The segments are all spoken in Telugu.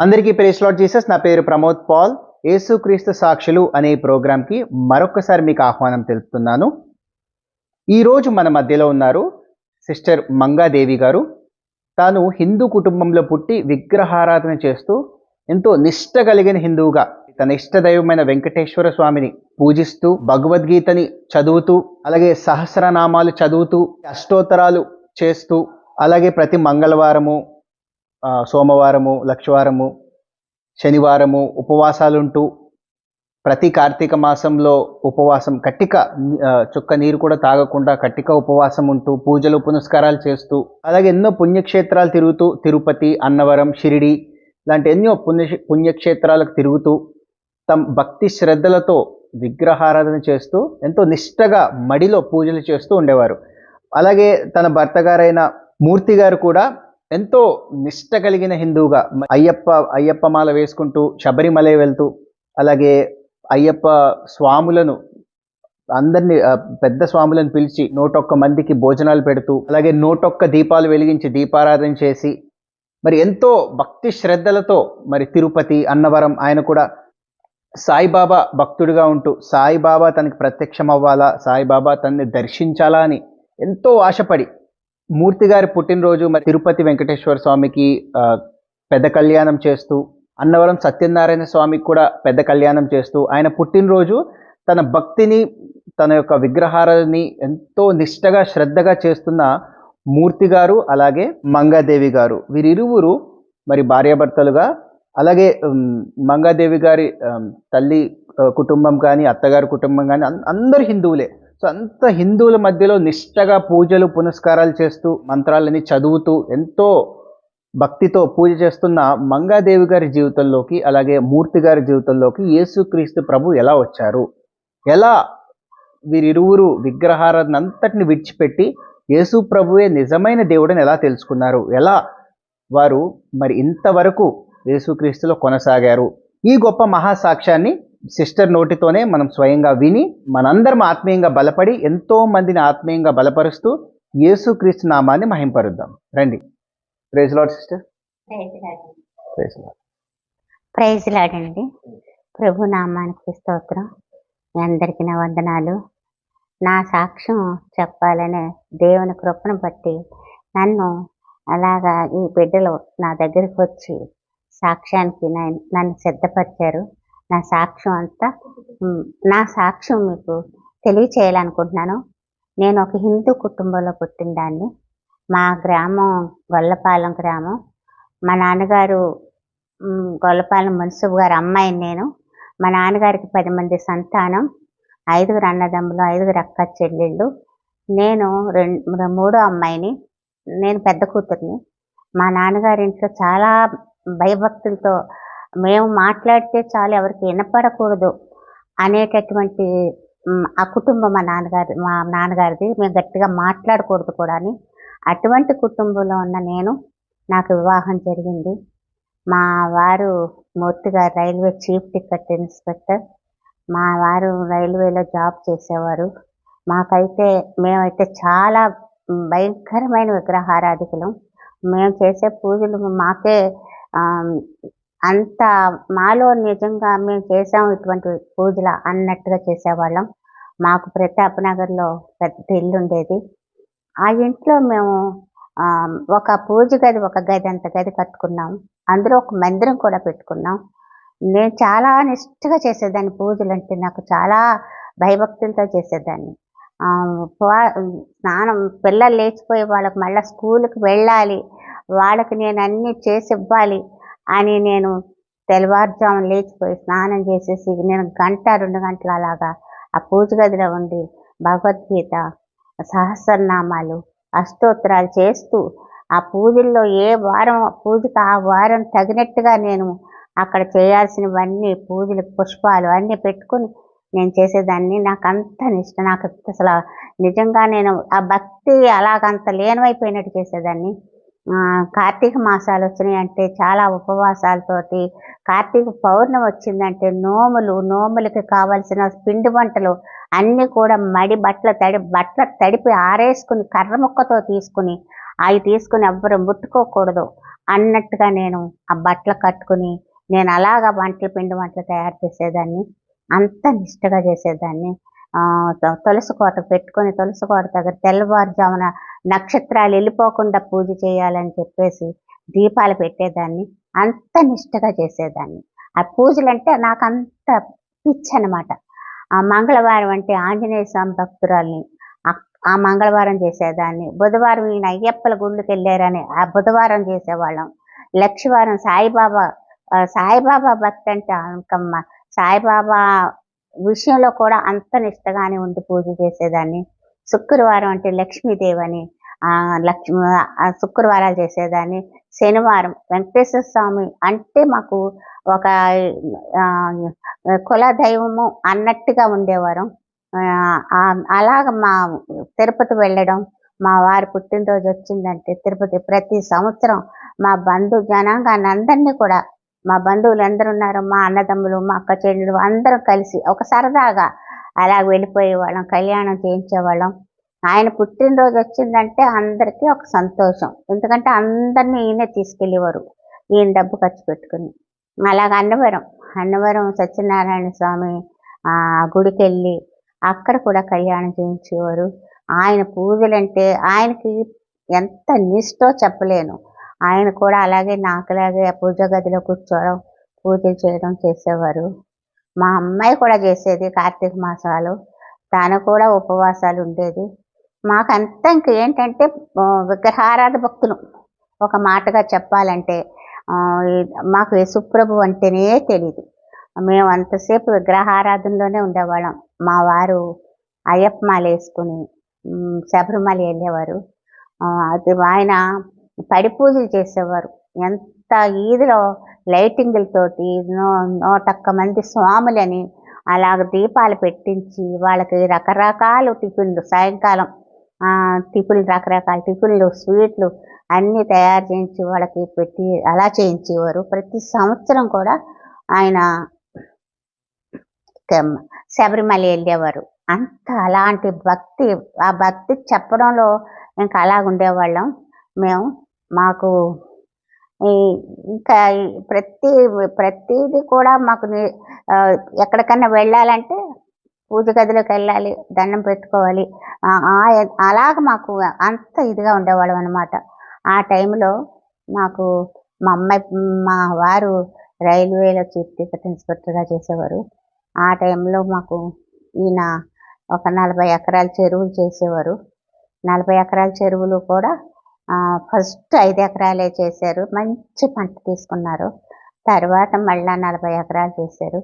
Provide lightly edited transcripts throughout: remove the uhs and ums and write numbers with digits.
అందరికీ ప్రైజ్ లార్డ్ జీసస్. నా పేరు ప్రమోద్ పాల్. యేసుక్రీస్తు సాక్షులు అనే ప్రోగ్రాంకి మరొకసారి మీకు ఆహ్వానం తెలుపుతున్నాను. ఈరోజు మన మధ్యలో ఉన్నారు సిస్టర్ మంగాదేవి గారు. తాను హిందూ కుటుంబంలో పుట్టి విగ్రహారాధన చేస్తూ ఎంతో నిష్ట కలిగిన హిందువుగా తన ఇష్టదైవమైన వెంకటేశ్వర స్వామిని పూజిస్తూ భగవద్గీతని చదువుతూ అలాగే సహస్రనామాలు చదువుతూ అష్టోత్తరాలు చేస్తూ అలాగే ప్రతి మంగళవారము సోమవారము లక్షవారము శనివారము ఉపవాసాలుంటూ ప్రతి కార్తీక మాసంలో ఉపవాసం కట్టిక చుక్క నీరు కూడా తాగకుండా కట్టిక ఉపవాసం ఉంటూ పూజలు పునస్కారాలు చేస్తూ అలాగే ఎన్నో పుణ్యక్షేత్రాలు తిరుగుతూ తిరుపతి అన్నవరం షిరిడి లాంటి ఎన్నో పుణ్యక్షేత్రాలకు తిరుగుతూ తమ భక్తి శ్రద్ధలతో విగ్రహారాధన చేస్తూ ఎంతో నిష్టగా మడిలో పూజలు చేస్తూ ఉండేవారు. అలాగే తన భర్త గారైన మూర్తి గారు కూడా ఎంతో నిష్ట కలిగిన హిందువుగా అయ్యప్ప మాల వేసుకుంటూ శబరిమల వెళ్తూ అలాగే అయ్యప్ప స్వాములను అందరినీ పెద్ద స్వాములను పిలిచి 101 మందికి భోజనాలు పెడుతూ అలాగే 101 దీపాలు వెలిగించి దీపారాధన చేసి మరి ఎంతో భక్తి శ్రద్ధలతో మరి తిరుపతి అన్నవరం ఆయన కూడా సాయిబాబా భక్తుడిగా ఉంటూ సాయిబాబా తనకి ప్రత్యక్షం అవ్వాలా, సాయిబాబా తనని దర్శించాలా అని ఎంతో ఆశపడి మూర్తి గారి పుట్టినరోజు మరి తిరుపతి వెంకటేశ్వర స్వామికి పెద్ద కళ్యాణం చేస్తూ అన్నవరం సత్యనారాయణ స్వామికి కూడా పెద్ద కళ్యాణం చేస్తూ ఆయన పుట్టినరోజు తన భక్తిని తన యొక్క విగ్రహాలని ఎంతో నిష్టగా శ్రద్ధగా చేస్తున్న మూర్తి గారు అలాగే మంగాదేవి గారు వీరిరువురు మరి భార్యాభర్తలుగా అలాగే మంగాదేవి గారి తల్లి కుటుంబం కానీ అత్తగారి కుటుంబం కానీ అందరు హిందువులే. సో అంత హిందువుల మధ్యలో నిష్టగా పూజలు పునస్కారాలు చేస్తూ మంత్రాలని చదువుతూ ఎంతో భక్తితో పూజ చేస్తున్న మంగాదేవి గారి జీవితంలోకి అలాగే మూర్తి గారి జీవితంలోకి యేసుక్రీస్తు ప్రభు ఎలా వచ్చారు, ఎలా వీరిరువురు విగ్రహారాధన అంతటిని విడిచిపెట్టి యేసు ప్రభువే నిజమైన దేవుడని ఎలా తెలుసుకున్నారు, ఎలా వారు మరి ఇంతవరకు యేసుక్రీస్తులో కొనసాగారు. ఈ గొప్ప మహాసాక్ష్యాన్ని సిస్టర్ నోటితోనే మనం స్వయంగా విని మనందరం ఆత్మీయంగా బలపడి ఎంతో మందిని ఆత్మీయంగా బలపరుస్తూ యేసుక్రీస్తు నామాన్ని మహింపరుద్దాం. రండి. Praise Lord sister. Praise Lord అండి. ప్రభు నామానికి స్తోత్రం. మీ అందరికీ నా వందనాలు. నా సాక్ష్యం చెప్పాలనే దేవుని కృపను బట్టి నన్ను అలాగా ఈ బిడ్డలు నా దగ్గరికి వచ్చి సాక్ష్యానికి నన్ను సిద్ధపరిచారు. నా సాక్ష్యం మీకు తెలియచేయాలనుకుంటున్నాను. నేను ఒక హిందూ కుటుంబంలో పుట్టిన దాన్ని. మా గ్రామం గొల్లపాలెం గ్రామం. మా నాన్నగారు గొల్లపాలెం మున్సిపు గారి అమ్మాయిని నేను. మా నాన్నగారికి 10 మంది సంతానం, 5 అన్నదమ్ములు, 5 అక్క చెల్లెళ్ళు. నేను మూడో అమ్మాయిని. నేను పెద్ద కూతుర్ని. మా నాన్నగారి ఇంట్లో చాలా భయభక్తులతో మేము మాట్లాడితే చాలు ఎవరికి వినపడకూడదు అనేటటువంటి ఆ కుటుంబం మా నాన్నగారిది. మేము గట్టిగా మాట్లాడకూడదు కూడా అని అటువంటి కుటుంబంలో ఉన్న నేను, నాకు వివాహం జరిగింది. మా వారు మూర్తి గారు రైల్వే చీఫ్ టికెట్ ఇన్స్పెక్టర్. మా వారు రైల్వేలో జాబ్ చేసేవారు. మేమైతే చాలా భయంకరమైన విగ్రహారాధికులం. మేము చేసే పూజలు మాకే అంత మాలో నిజంగా మేము చేసాం ఇటువంటి పూజలు అన్నట్టుగా చేసేవాళ్ళం. మాకు ప్రతాప్ నగర్లో పెద్ద ఇల్లు ఉండేది. ఆ ఇంట్లో మేము ఒక పూజ గది, ఒక గది అంత గది కట్టుకున్నాం. అందులో ఒక మందిరం కూడా పెట్టుకున్నాం. నేను చాలా నిష్ఠగా చేసేదాన్ని. పూజలు అంటే నాకు చాలా భయభక్తులతో చేసేదాన్ని. స్నానం పిల్లలు లేచిపోయి వాళ్ళకి మళ్ళీ స్కూల్కి వెళ్ళాలి, వాళ్ళకి నేను అన్నీ చేసి ఇవ్వాలి అని నేను తెల్లవారుజామున లేచిపోయి స్నానం చేసేసి నేను 1-2 గంటలు అలాగా ఆ పూజ గదిలో ఉండి భగవద్గీత, సహస్రనామాలు, అష్టోత్తరాలు చేస్తూ ఆ పూజల్లో ఏ వారం పూజకు ఆ వారం తగినట్టుగా నేను అక్కడ చేయాల్సినవన్నీ పూజలు పుష్పాలు అన్నీ పెట్టుకుని నేను చేసేదాన్ని. నాకు అంత నిష్ట. నాకు అసలు నిజంగా నేను ఆ భక్తి అలాగంత లీనమైపోయినట్టు చేసేదాన్ని. కార్తీక మాసాలు వచ్చినాయి అంటే చాలా ఉపవాసాలతోటి, కార్తీక పౌర్ణమి వచ్చిందంటే నోములకి కావాల్సిన పిండి వంటలు అన్నీ కూడా మడి బట్టలు తడిపి ఆరేసుకుని కర్ర ముక్కతో తీసుకుని అవి తీసుకుని ఎవ్వరు ముట్టుకోకూడదు అన్నట్టుగా నేను ఆ బట్టలు కట్టుకుని నేను అలాగా పిండి వంటలు తయారు చేసేదాన్ని. అంత నిష్టగా చేసేదాన్ని. తులసి కోట పెట్టుకొని తులసి కోట దగ్గర తెల్లవారుజామున నక్షత్రాలు వెళ్ళిపోకుండా పూజ చేయాలని చెప్పేసి దీపాలు పెట్టేదాన్ని. అంత నిష్టగా చేసేదాన్ని. ఆ పూజలంటే నాకంత పిచ్చనమాట. ఆ మంగళవారం అంటే ఆంజనేయ స్వామి భక్తురాలిని. ఆ మంగళవారం చేసేదాన్ని. బుధవారం ఈయన అయ్యప్పల గుళ్ళకెళ్ళారని ఆ బుధవారం చేసేవాళ్ళం. లక్షవారం సాయిబాబా భక్తి అంటే ఇంకమ్మ సాయిబాబా విషయంలో కూడా అంత నిష్టగానే ఉండి పూజ చేసేదాన్ని. శుక్రవారం అంటే లక్ష్మీదేవి అని శుక్రవారాలు చేసేదాన్ని. శనివారం వెంకటేశ్వర స్వామి అంటే మాకు ఒక కుల దైవము అన్నట్టుగా ఉండేవారం. అలాగ మా తిరుపతి వెళ్ళడం, మా వారి పుట్టినరోజు వచ్చిందంటే తిరుపతి ప్రతి సంవత్సరం మా జనాంగాన్ని అందరినీ కూడా మా బంధువులు ఎందరు ఉన్నారు, మా అన్నదమ్ములు, మా అక్క చెల్లెలు అందరం కలిసి ఒక సరదాగా అలా వెళ్ళిపోయేవాళ్ళం. కళ్యాణం చేయించేవాళ్ళం. ఆయన పుట్టినరోజు వచ్చిందంటే అందరికీ ఒక సంతోషం. ఎందుకంటే అందరినీ ఈయనే తీసుకెళ్ళేవారు. ఈయన డబ్బు ఖర్చు పెట్టుకుని. అలాగ అన్నవరం సత్యనారాయణ స్వామి గుడికి వెళ్ళి అక్కడ కూడా కళ్యాణం చేయించేవారు. ఆయన పూజలంటే ఆయనకి ఎంత నిష్టో చెప్పలేను. ఆయన కూడా అలాగే నాకులాగే పూజ గదిలో కూర్చోవడం, పూజలు చేయడం చేసేవారు. మా అమ్మాయి కూడా చేసేది కార్తీక మాసాలు. తను కూడా ఉపవాసాలు ఉండేది. మాకంతా ఇంకేంటంటే విగ్రహారాధ భక్తులు. ఒక మాటగా చెప్పాలంటే మాకు యేసుప్రభు అంటేనే తెలీదు. మేము అంతసేపు విగ్రహారాధనలోనే ఉండేవాళ్ళం. మా వారు అయ్యప్ప మాల వేసుకుని శబరిమల వెళ్ళేవారు. అది ఆయన పడి పూజలు చేసేవారు. ఎంత ఈదిలో లైటింగులతోటి 101 మంది స్వాములని అలాగ దీపాలు పెట్టించి వాళ్ళకి రకరకాల టిఫిన్లు సాయంకాలం రకరకాల టిఫిన్లు, స్వీట్లు అన్నీ తయారు చేయించి వాళ్ళకి పెట్టి అలా చేయించేవారు. ప్రతి సంవత్సరం కూడా ఆయన శబరిమల వెళ్ళేవారు. అంత అలాంటి భక్తి, ఆ భక్తి చెప్పడంలో ఇంకా అలాగ ఉండేవాళ్ళం మేము. మాకు ఇంకా ప్రతిదీ కూడా మాకు ఎక్కడికన్నా వెళ్ళాలంటే పూజ గదిలోకి వెళ్ళాలి, దండం పెట్టుకోవాలి. అలాగ మాకు అంత ఇదిగా ఉండేవాళ్ళం అనమాట. ఆ టైంలో మాకు మా వారు రైల్వేలో చీఫ్ టికెట్ ఇన్స్పెక్టర్గా చేసేవారు. ఆ టైంలో మాకు ఈయన ఒక 40 ఎకరాల చెరువులు చేసేవారు. 40 ఎకరాల చెరువులు కూడా ఫస్ట్ 5 ఎకరాలే చేశారు. మంచి పంట తీసుకున్నారు. తర్వాత మళ్ళా 40 ఎకరాలు చేశారు.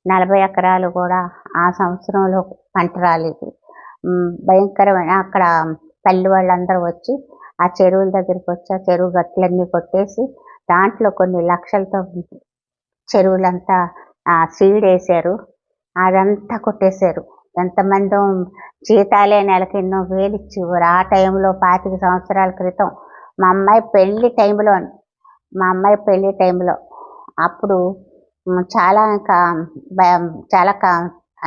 40 ఎకరాలు కూడా ఆ సంవత్సరంలో పంట రాలేదు. భయంకరమైన అక్కడ పల్లె వాళ్ళందరూ వచ్చి ఆ చెరువుల దగ్గరికి వచ్చి ఆ చెరువు గట్లన్నీ కొట్టేసి దాంట్లో కొన్ని లక్షలతో చెరువులంతా సీడ్ వేశారు. అదంతా కొట్టేశారు. ఎంతమందో జీతాలే నెలకి ఎన్నో వేలు ఇచ్చేవారు. ఆ టైంలో 25 సంవత్సరాల క్రితం మా అమ్మాయి పెళ్ళి టైంలో అప్పుడు చాలా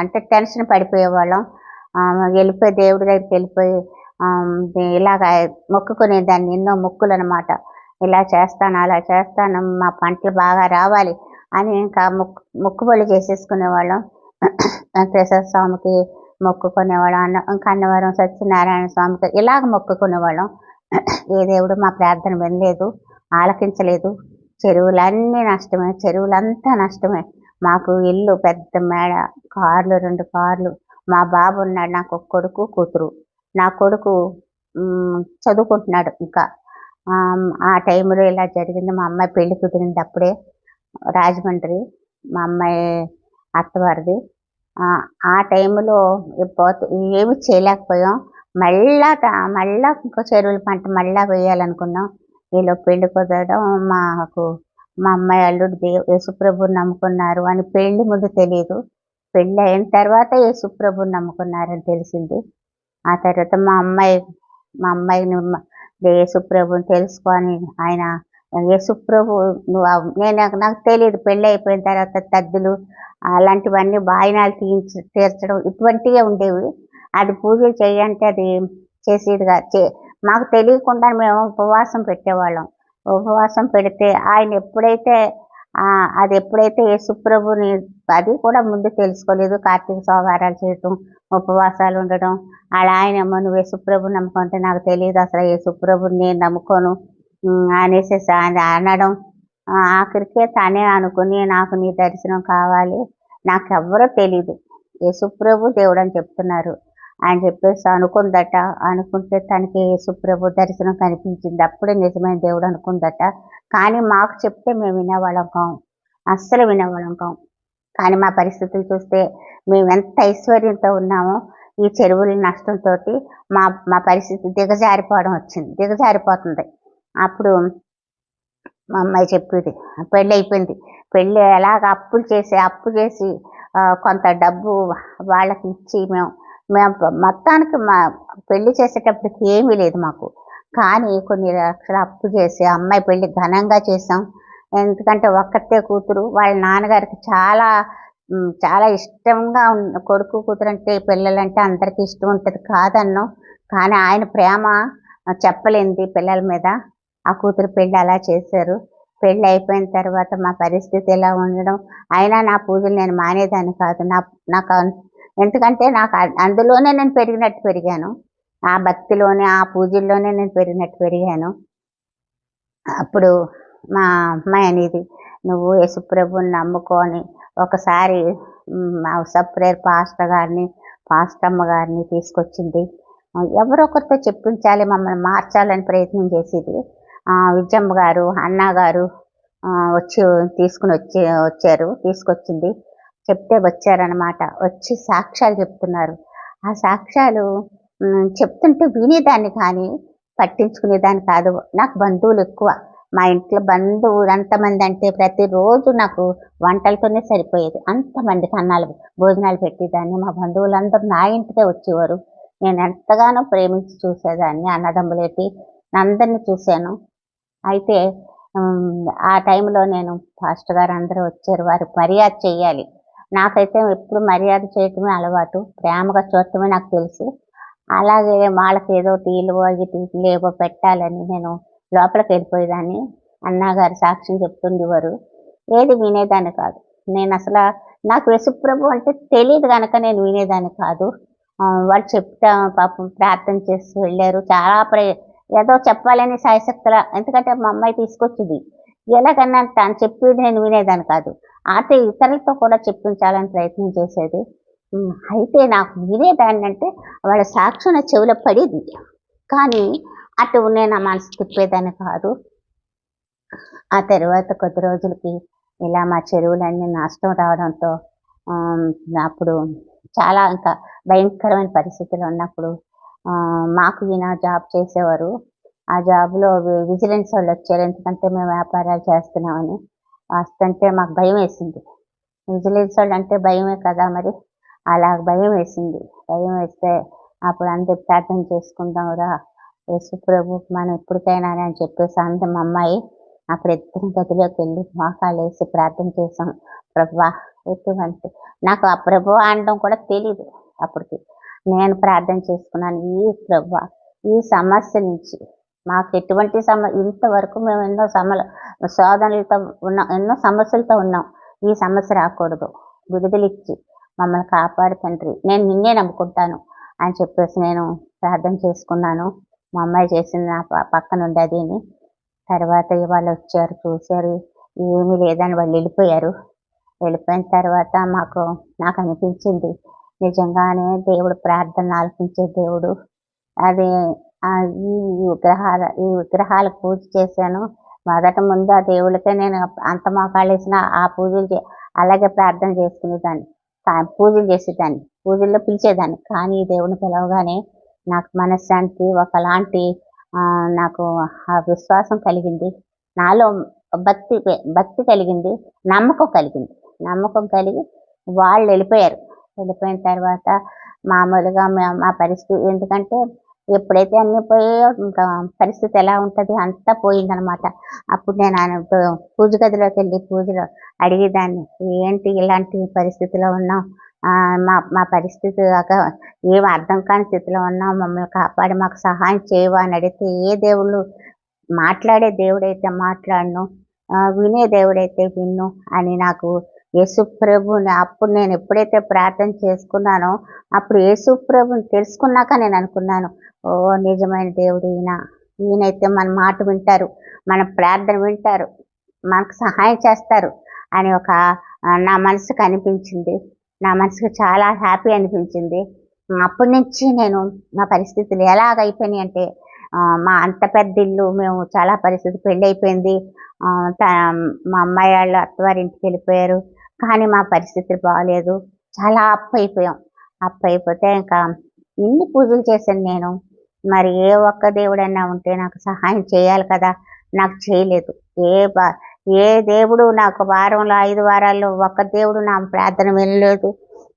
అంటే టెన్షన్ పడిపోయేవాళ్ళం. వెళ్ళిపోయి దేవుడి దగ్గరికి వెళ్ళిపోయి ఇలాగ మొక్కుకునేదాన్ని. ఎన్నో మొక్కులు అనమాట. ఇలా చేస్తాను, అలా చేస్తాను, మా పంటలు బాగా రావాలి అని ఇంకా మొక్కుబళ్ళు చేసేసుకునేవాళ్ళం. వెంకటేశ్వర స్వామికి మొక్కుకునేవాళ్ళం. ఇంకా అన్నవరం సత్యనారాయణ స్వామికి ఇలాగ మొక్కుకునేవాళ్ళం. ఏ దేవుడు మా ప్రార్థన వినలేదు, ఆలకించలేదు. చెరువులన్నీ నష్టమే, చెరువులంతా నష్టమే. మాకు ఇల్లు పెద్ద మేడ, 2 కార్లు. మా బాబు ఉన్నాడు, నాకు ఒక కొడుకు కూతురు. నా కొడుకు చదువుకుంటున్నాడు ఇంకా. ఆ టైంలో ఇలా జరిగింది. మా అమ్మాయి పెళ్లి కుదిరింది అప్పుడే రాజమండ్రి, మా అమ్మాయి అత్తవారిది. ఆ టైంలో ఏమి చేయలేకపోయాం. మళ్ళా ఇంకో చెరువుల పంట మళ్ళా వేయాలనుకున్నాం. వీళ్ళు పెళ్లి కుదరడం మా అమ్మాయి అల్లుడు యేసుప్రభుని నమ్ముకున్నారు అని పెళ్లి ముందు తెలియదు. పెళ్ళి అయిన తర్వాత యేసుప్రభుని నమ్ముకున్నారని తెలిసింది. ఆ తర్వాత మా అమ్మాయిని యేసుప్రభుని తెలుసుకొని ఆయన యేసుప్రభు నాకు తెలియదు. పెళ్ళి అయిపోయిన తర్వాత తద్దులు అలాంటివన్నీ వాయినాలు తీర్చడం ఇటువంటివే ఉండేవి. అది పూజలు చేయంటే అది చేసేదిగా మాకు తెలియకుండా మేము ఉపవాసం పెట్టేవాళ్ళం. ఉపవాసం పెడితే ఆయన ఎప్పుడైతే అది ఎప్పుడైతే యేసుప్రభుని అది కూడా ముందు తెలుసుకోలేదు. కార్తీక సోమవారాలు చేయటం, ఉపవాసాలు ఉండడం. ఆయనేమో "నువ్వు యేసుప్రభుని నమ్ముకుంటే నాకు తెలీదు అసలు యేసుప్రభుని నేను నమ్ముకోను" అనేసేసి ఆయన అనడం. ఆఖరికే తనే అనుకుని నాకు నీ దర్శనం కావాలి. నాకెవ్వరో తెలీదు. యేసుప్రభు దేవుడని చెప్తున్నారు. అని చెప్పేసి అనుకుందట. అనుకుంటే తనకి యేసుప్రభు దర్శనం కనిపించింది. అప్పుడే నిజమైన దేవుడు అనుకుందట. కానీ మాకు చెప్తే మేము వినేవాళ్ళం కాం. అస్సలు వినేవాళ్ళం కాం. కానీ మా పరిస్థితులు చూస్తే మేమెంత ఐశ్వర్యంతో ఉన్నామో ఈ చెరువుల నష్టంతోటి మా మా పరిస్థితి దిగజారిపోతుంది. అప్పుడు మా అమ్మాయి చెప్పేది, పెళ్ళయిపోయింది. పెళ్ళి ఎలాగ అప్పు చేసి కొంత డబ్బు వాళ్ళకి ఇచ్చి మేము మొత్తానికి పెళ్లి చేసేటప్పటికి ఏమీ లేదు మాకు. కానీ కొన్ని లక్షలు అప్పు చేసి అమ్మాయి పెళ్లి ఘనంగా చేసాం. ఎందుకంటే ఒక్కతే కూతురు. వాళ్ళ నాన్నగారికి చాలా చాలా ఇష్టంగా కొడుకు కూతురు అంటే పిల్లలంటే అందరికీ ఇష్టం ఉంటుంది కాదన్నాం. కానీ ఆయన ప్రేమ చెప్పలేనిది పిల్లల మీద. ఆ కూతురు పెళ్ళి అలా చేశారు. పెళ్ళి అయిపోయిన తర్వాత మా పరిస్థితి ఇలా ఉండడం, అయినా నా పూజలు నేను మానేదాన్ని కాదు. నాకు ఎందుకంటే నాకు అందులోనే నేను పెరిగాను. ఆ భక్తిలోనే, ఆ పూజల్లోనే నేను పెరిగాను. అప్పుడు మా అమ్మాయి అనేది, "నువ్వు యేసుప్రభుని నమ్ముకో" అని ఒకసారి మా సప్రేయర్ పాస్టమ్మ గారిని తీసుకొచ్చింది. ఎవరో ఒకరితో చెప్పించాలి, మమ్మల్ని మార్చాలని ప్రయత్నం చేసేది. విజయమ్మ గారు, అన్న గారు తీసుకొచ్చింది. చెప్తే వచ్చారనమాట. వచ్చి సాక్ష్యాలు చెప్తున్నారు. ఆ సాక్ష్యాలు చెప్తుంటే వినేదాన్ని కానీ పట్టించుకునేదాన్ని కాదు. నాకు బంధువులు ఎక్కువ. మా ఇంట్లో బంధువులు ఎంతమంది అంటే ప్రతిరోజు నాకు వంటలతోనే సరిపోయేది. అంతమందికి భోజనాలు పెట్టేదాన్ని. మా బంధువులందరూ నా ఇంటికే వచ్చేవారు. నేను ఎంతగానో ప్రేమించి చూసేదాన్ని. అన్నదమ్ములేటి అందరినీ చూశాను. అయితే ఆ టైంలో నేను పాస్టర్ గారు అందరూ వచ్చారు. వారికి మర్యాద చేయాలి. నాకైతే ఎప్పుడు మర్యాద చేయటమే అలవాటు. ప్రేమగా చూడటమే నాకు తెలుసు. అలాగే వాళ్ళకి ఏదో టీలు ఏవో పెట్టాలని నేను లోపలికి వెళ్ళిపోయేదాన్ని. అన్నగారు సాక్ష్యం చెప్తుండేవారు. ఏది వినేదాన్ని కాదు. నేను అసలు నాకు యేసుప్రభు అంటే తెలియదు కనుక నేను వినేదాన్ని కాదు. వాళ్ళు చెప్తా పాపం ప్రార్థన చేసి వెళ్ళారు. చాలా ఏదో చెప్పాలని శాయశక్తులా, ఎందుకంటే మా అమ్మాయి తీసుకొచ్చింది. ఎలాగన్నా తను చెప్పేది నేను వినేదాన్ని కాదు. అయితే ఇతరులతో కూడా చెప్పించాలని ప్రయత్నం చేసేది. అయితే నాకు వినేదాన్ని అంటే వాళ్ళ సాక్ష్యం నా చెవిలో పడేది. కానీ అటు నేను ఆ మనసు తిప్పేదాన్ని కాదు. ఆ తర్వాత కొద్ది రోజులకి ఇలా మా చెరువులన్నీ నష్టం రావడంతో అప్పుడు చాలా ఇంకా భయంకరమైన పరిస్థితులు ఉన్నప్పుడు మాకు ఈయన జాబ్ చేసేవారు. ఆ జాబ్‌లో విజిలెన్స్ వాళ్ళు వచ్చారు. ఎందుకంటే మేము వ్యాపారాలు చేస్తున్నామని. వస్తుంటే మాకు భయమేసింది. విజిలెన్స్ వాళ్ళంటే భయమే కదా మరి. అలా భయమేసింది. భయం వేస్తే అప్పుడు అందరూ ప్రార్థన చేసుకుందాం రా యేసుప్రభు మనం ఎప్పటికైనా అని చెప్పేసి అంది మా అమ్మాయి. అప్పుడు ఇద్దరం గదిలోకి వెళ్ళి మోకాళ్ళేసి ప్రార్థన చేసాం. ప్రభువా ఎటువంటి నాకు ఆ ప్రభువా అనడం కూడా తెలీదు అప్పటికి. నేను ప్రార్థన చేసుకున్నాను. ఈ ప్రభువా ఈ సమస్య నుంచి మాకు ఎటువంటి ఇంతవరకు మేము ఎన్నో శోధనలతో ఉన్నాం. ఎన్నో సమస్యలతో ఉన్నాం. ఈ సమస్య రాకూడదు. విడుదలిచ్చి మమ్మల్ని కాపాడు తండ్రి. నేను నిన్నే నమ్ముకుంటాను అని చెప్పేసి నేను ప్రార్థన చేసుకున్నాను. మా అమ్మాయి చేసింది నా పక్కన ఉండేదిని. తర్వాత వాళ్ళు వచ్చారు, చూశారు. ఏమీ లేదని వాళ్ళు వెళ్ళిపోయారు. వెళ్ళిపోయిన తర్వాత నాకు అనిపించింది నిజంగానే దేవుడు ప్రార్థన ఆలకించే దేవుడు. అది ఈ విగ్రహాలకు పూజ చేశాను. మొదట ముందు ఆ దేవుళ్ళకే నేను అంత మోకాళ్ళేసిన ఆ పూజలు అలాగే ప్రార్థన చేసుకునేదాన్ని. పూజలు చేసేదాన్ని. పూజల్లో పిలిచేదాన్ని. కానీ ఈ దేవుడిని పిలవగానే నాకు మనశ్శాంతి ఒకలాంటి నాకు ఆ విశ్వాసం కలిగింది. నాలో భక్తి కలిగింది. నమ్మకం కలిగి వాళ్ళు వెళ్ళిపోయారు. వెళ్ళిపోయిన తర్వాత మామూలుగా మా పరిస్థితి, ఎందుకంటే ఎప్పుడైతే అన్నీ పోయాయో ఇంకా పరిస్థితి ఎలా ఉంటుంది అంతా పోయిందనమాట. అప్పుడు నేను పూజ గదిలోకి వెళ్ళి పూజలో అడిగేదాన్ని, ఏంటి ఇలాంటి పరిస్థితిలో ఉన్నాం, మా పరిస్థితి ఏం అర్థం కాని స్థితిలో ఉన్నాం, మమ్మల్ని కాపాడి మాకు సహాయం చేయవా అని అడిగితే ఏ దేవుళ్ళు మాట్లాడే దేవుడైతే మాట్లాడను, వినే దేవుడైతే విన్ను అని నాకు యేసు ప్రభుని అప్పుడు నేను ఎప్పుడైతే ప్రార్థన చేసుకున్నానో, అప్పుడు యేసు ప్రభుని తెలుసుకున్నాక నేను అనుకున్నాను, ఓహ్! నిజమైన దేవుడు ఈయన. ఈయనైతే మన మాట వింటారు, మన ప్రార్థన వింటారు, మనకు సహాయం చేస్తారు అని ఒక నా మనసుకు అనిపించింది. నా మనసుకు చాలా హ్యాపీ అనిపించింది. అప్పటి నుంచి నేను నా పరిస్థితులు ఎలాగైపోయినాయంటే, మా అంత పెద్ద ఇల్లు, మేము చాలా పరిస్థితి పెళ్ళైపోయింది. మా అమ్మాయి వాళ్ళు అత్తవారింటికి వెళ్ళిపోయారు. కానీ మా పరిస్థితులు బాలేదు. చాలా అప్పయిపోయాం. అప్పయిపోతే ఇంకా ఇన్ని పూజలు చేశాను నేను. మరి ఏ ఒక్క దేవుడన్నా ఉంటే నాకు సహాయం చేయాలి కదా! నాకు చేయలేదు. ఏ బ ఏ దేవుడు నాకు వారంలో 5 వారాల్లో ఒక్క దేవుడు నా ప్రార్థన వినలేదు.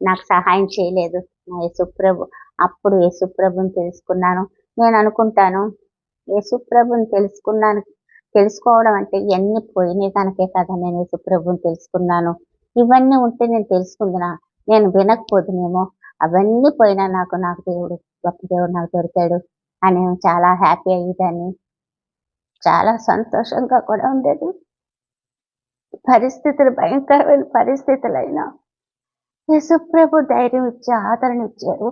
నాకు సహాయం చేయలేదు. నా యేసుప్రభు. అప్పుడు యేసుప్రభుని తెలుసుకున్నాను. నేను అనుకుంటాను, యేసుప్రభుని తెలుసుకోవడం అంటే ఇయన్నీ పోయినాయి కనుకే కదా నేను యేసుప్రభుని తెలుసుకున్నాను. ఇవన్నీ ఉంటే నేను తెలుసుకుందునా? నేను వినకపోదునేమో. అవన్నీ పోయినా నాకు దేవుడు, గొప్ప దేవుడు నాకు దొరికాడు అని చాలా హ్యాపీ అయ్యేదాన్ని. చాలా సంతోషంగా కూడా ఉండేది. పరిస్థితులు భయంకరమైన పరిస్థితులైనా యేసుప్రభు ధైర్యం ఇచ్చి ఆదరణ ఇచ్చారు.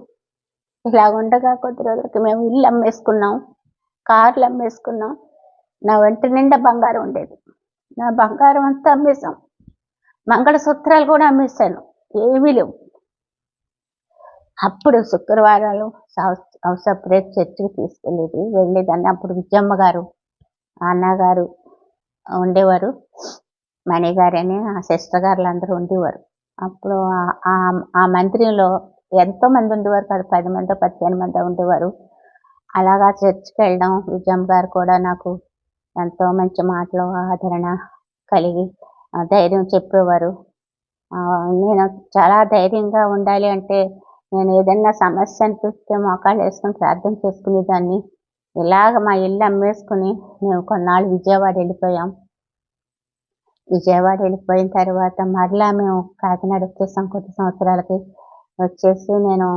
ఇలా ఉండగా కొద్ది రోజులకి మేము ఇల్లు అమ్మేసుకున్నాం, కార్లు అమ్మేసుకున్నాం. నా ఒంటి నిండా బంగారం ఉండేది. నా బంగారం అంతా అమ్మేసాం. మంగళసూత్రాలు కూడా అమ్మేశాను. ఏమీ లేవు. అప్పుడు శుక్రవారాలు హౌస్ ఆఫ్ ప్రేయర్ చర్చికి తీసుకెళ్ళేది, వెళ్ళేదాన్ని. అప్పుడు విజయమ్మ గారు, అన్నగారు ఉండేవారు. మణి గారని ఆ సిస్టర్ గారులు అందరూ ఉండేవారు. అప్పుడు ఆ మందిరంలో ఎంతో మంది ఉండేవారు కాదు, 10 మందో 15 మందో ఉండేవారు. అలాగా చర్చికి వెళ్ళడం, విజయమ్మ గారు కూడా నాకు ఎంతో మంచి మాటలు ఆదరణ కలిగి ధైర్యం చెప్పేవారు. నేను చాలా ధైర్యంగా ఉండాలి అంటే, నేను ఏదన్నా సమస్య అనిపిస్తే మోకాళ్ళు వేసుకొని ప్రార్థన చేసుకునేదాన్ని. ఇలాగ మా ఇల్లు అమ్మేసుకుని మేము కొన్నాళ్ళు విజయవాడ వెళ్ళిపోయాం. విజయవాడ వెళ్ళిపోయిన తర్వాత మరలా మేము కాకినాడ వచ్చేసాం కొద్ది సంవత్సరాలకి. వచ్చేసి నేను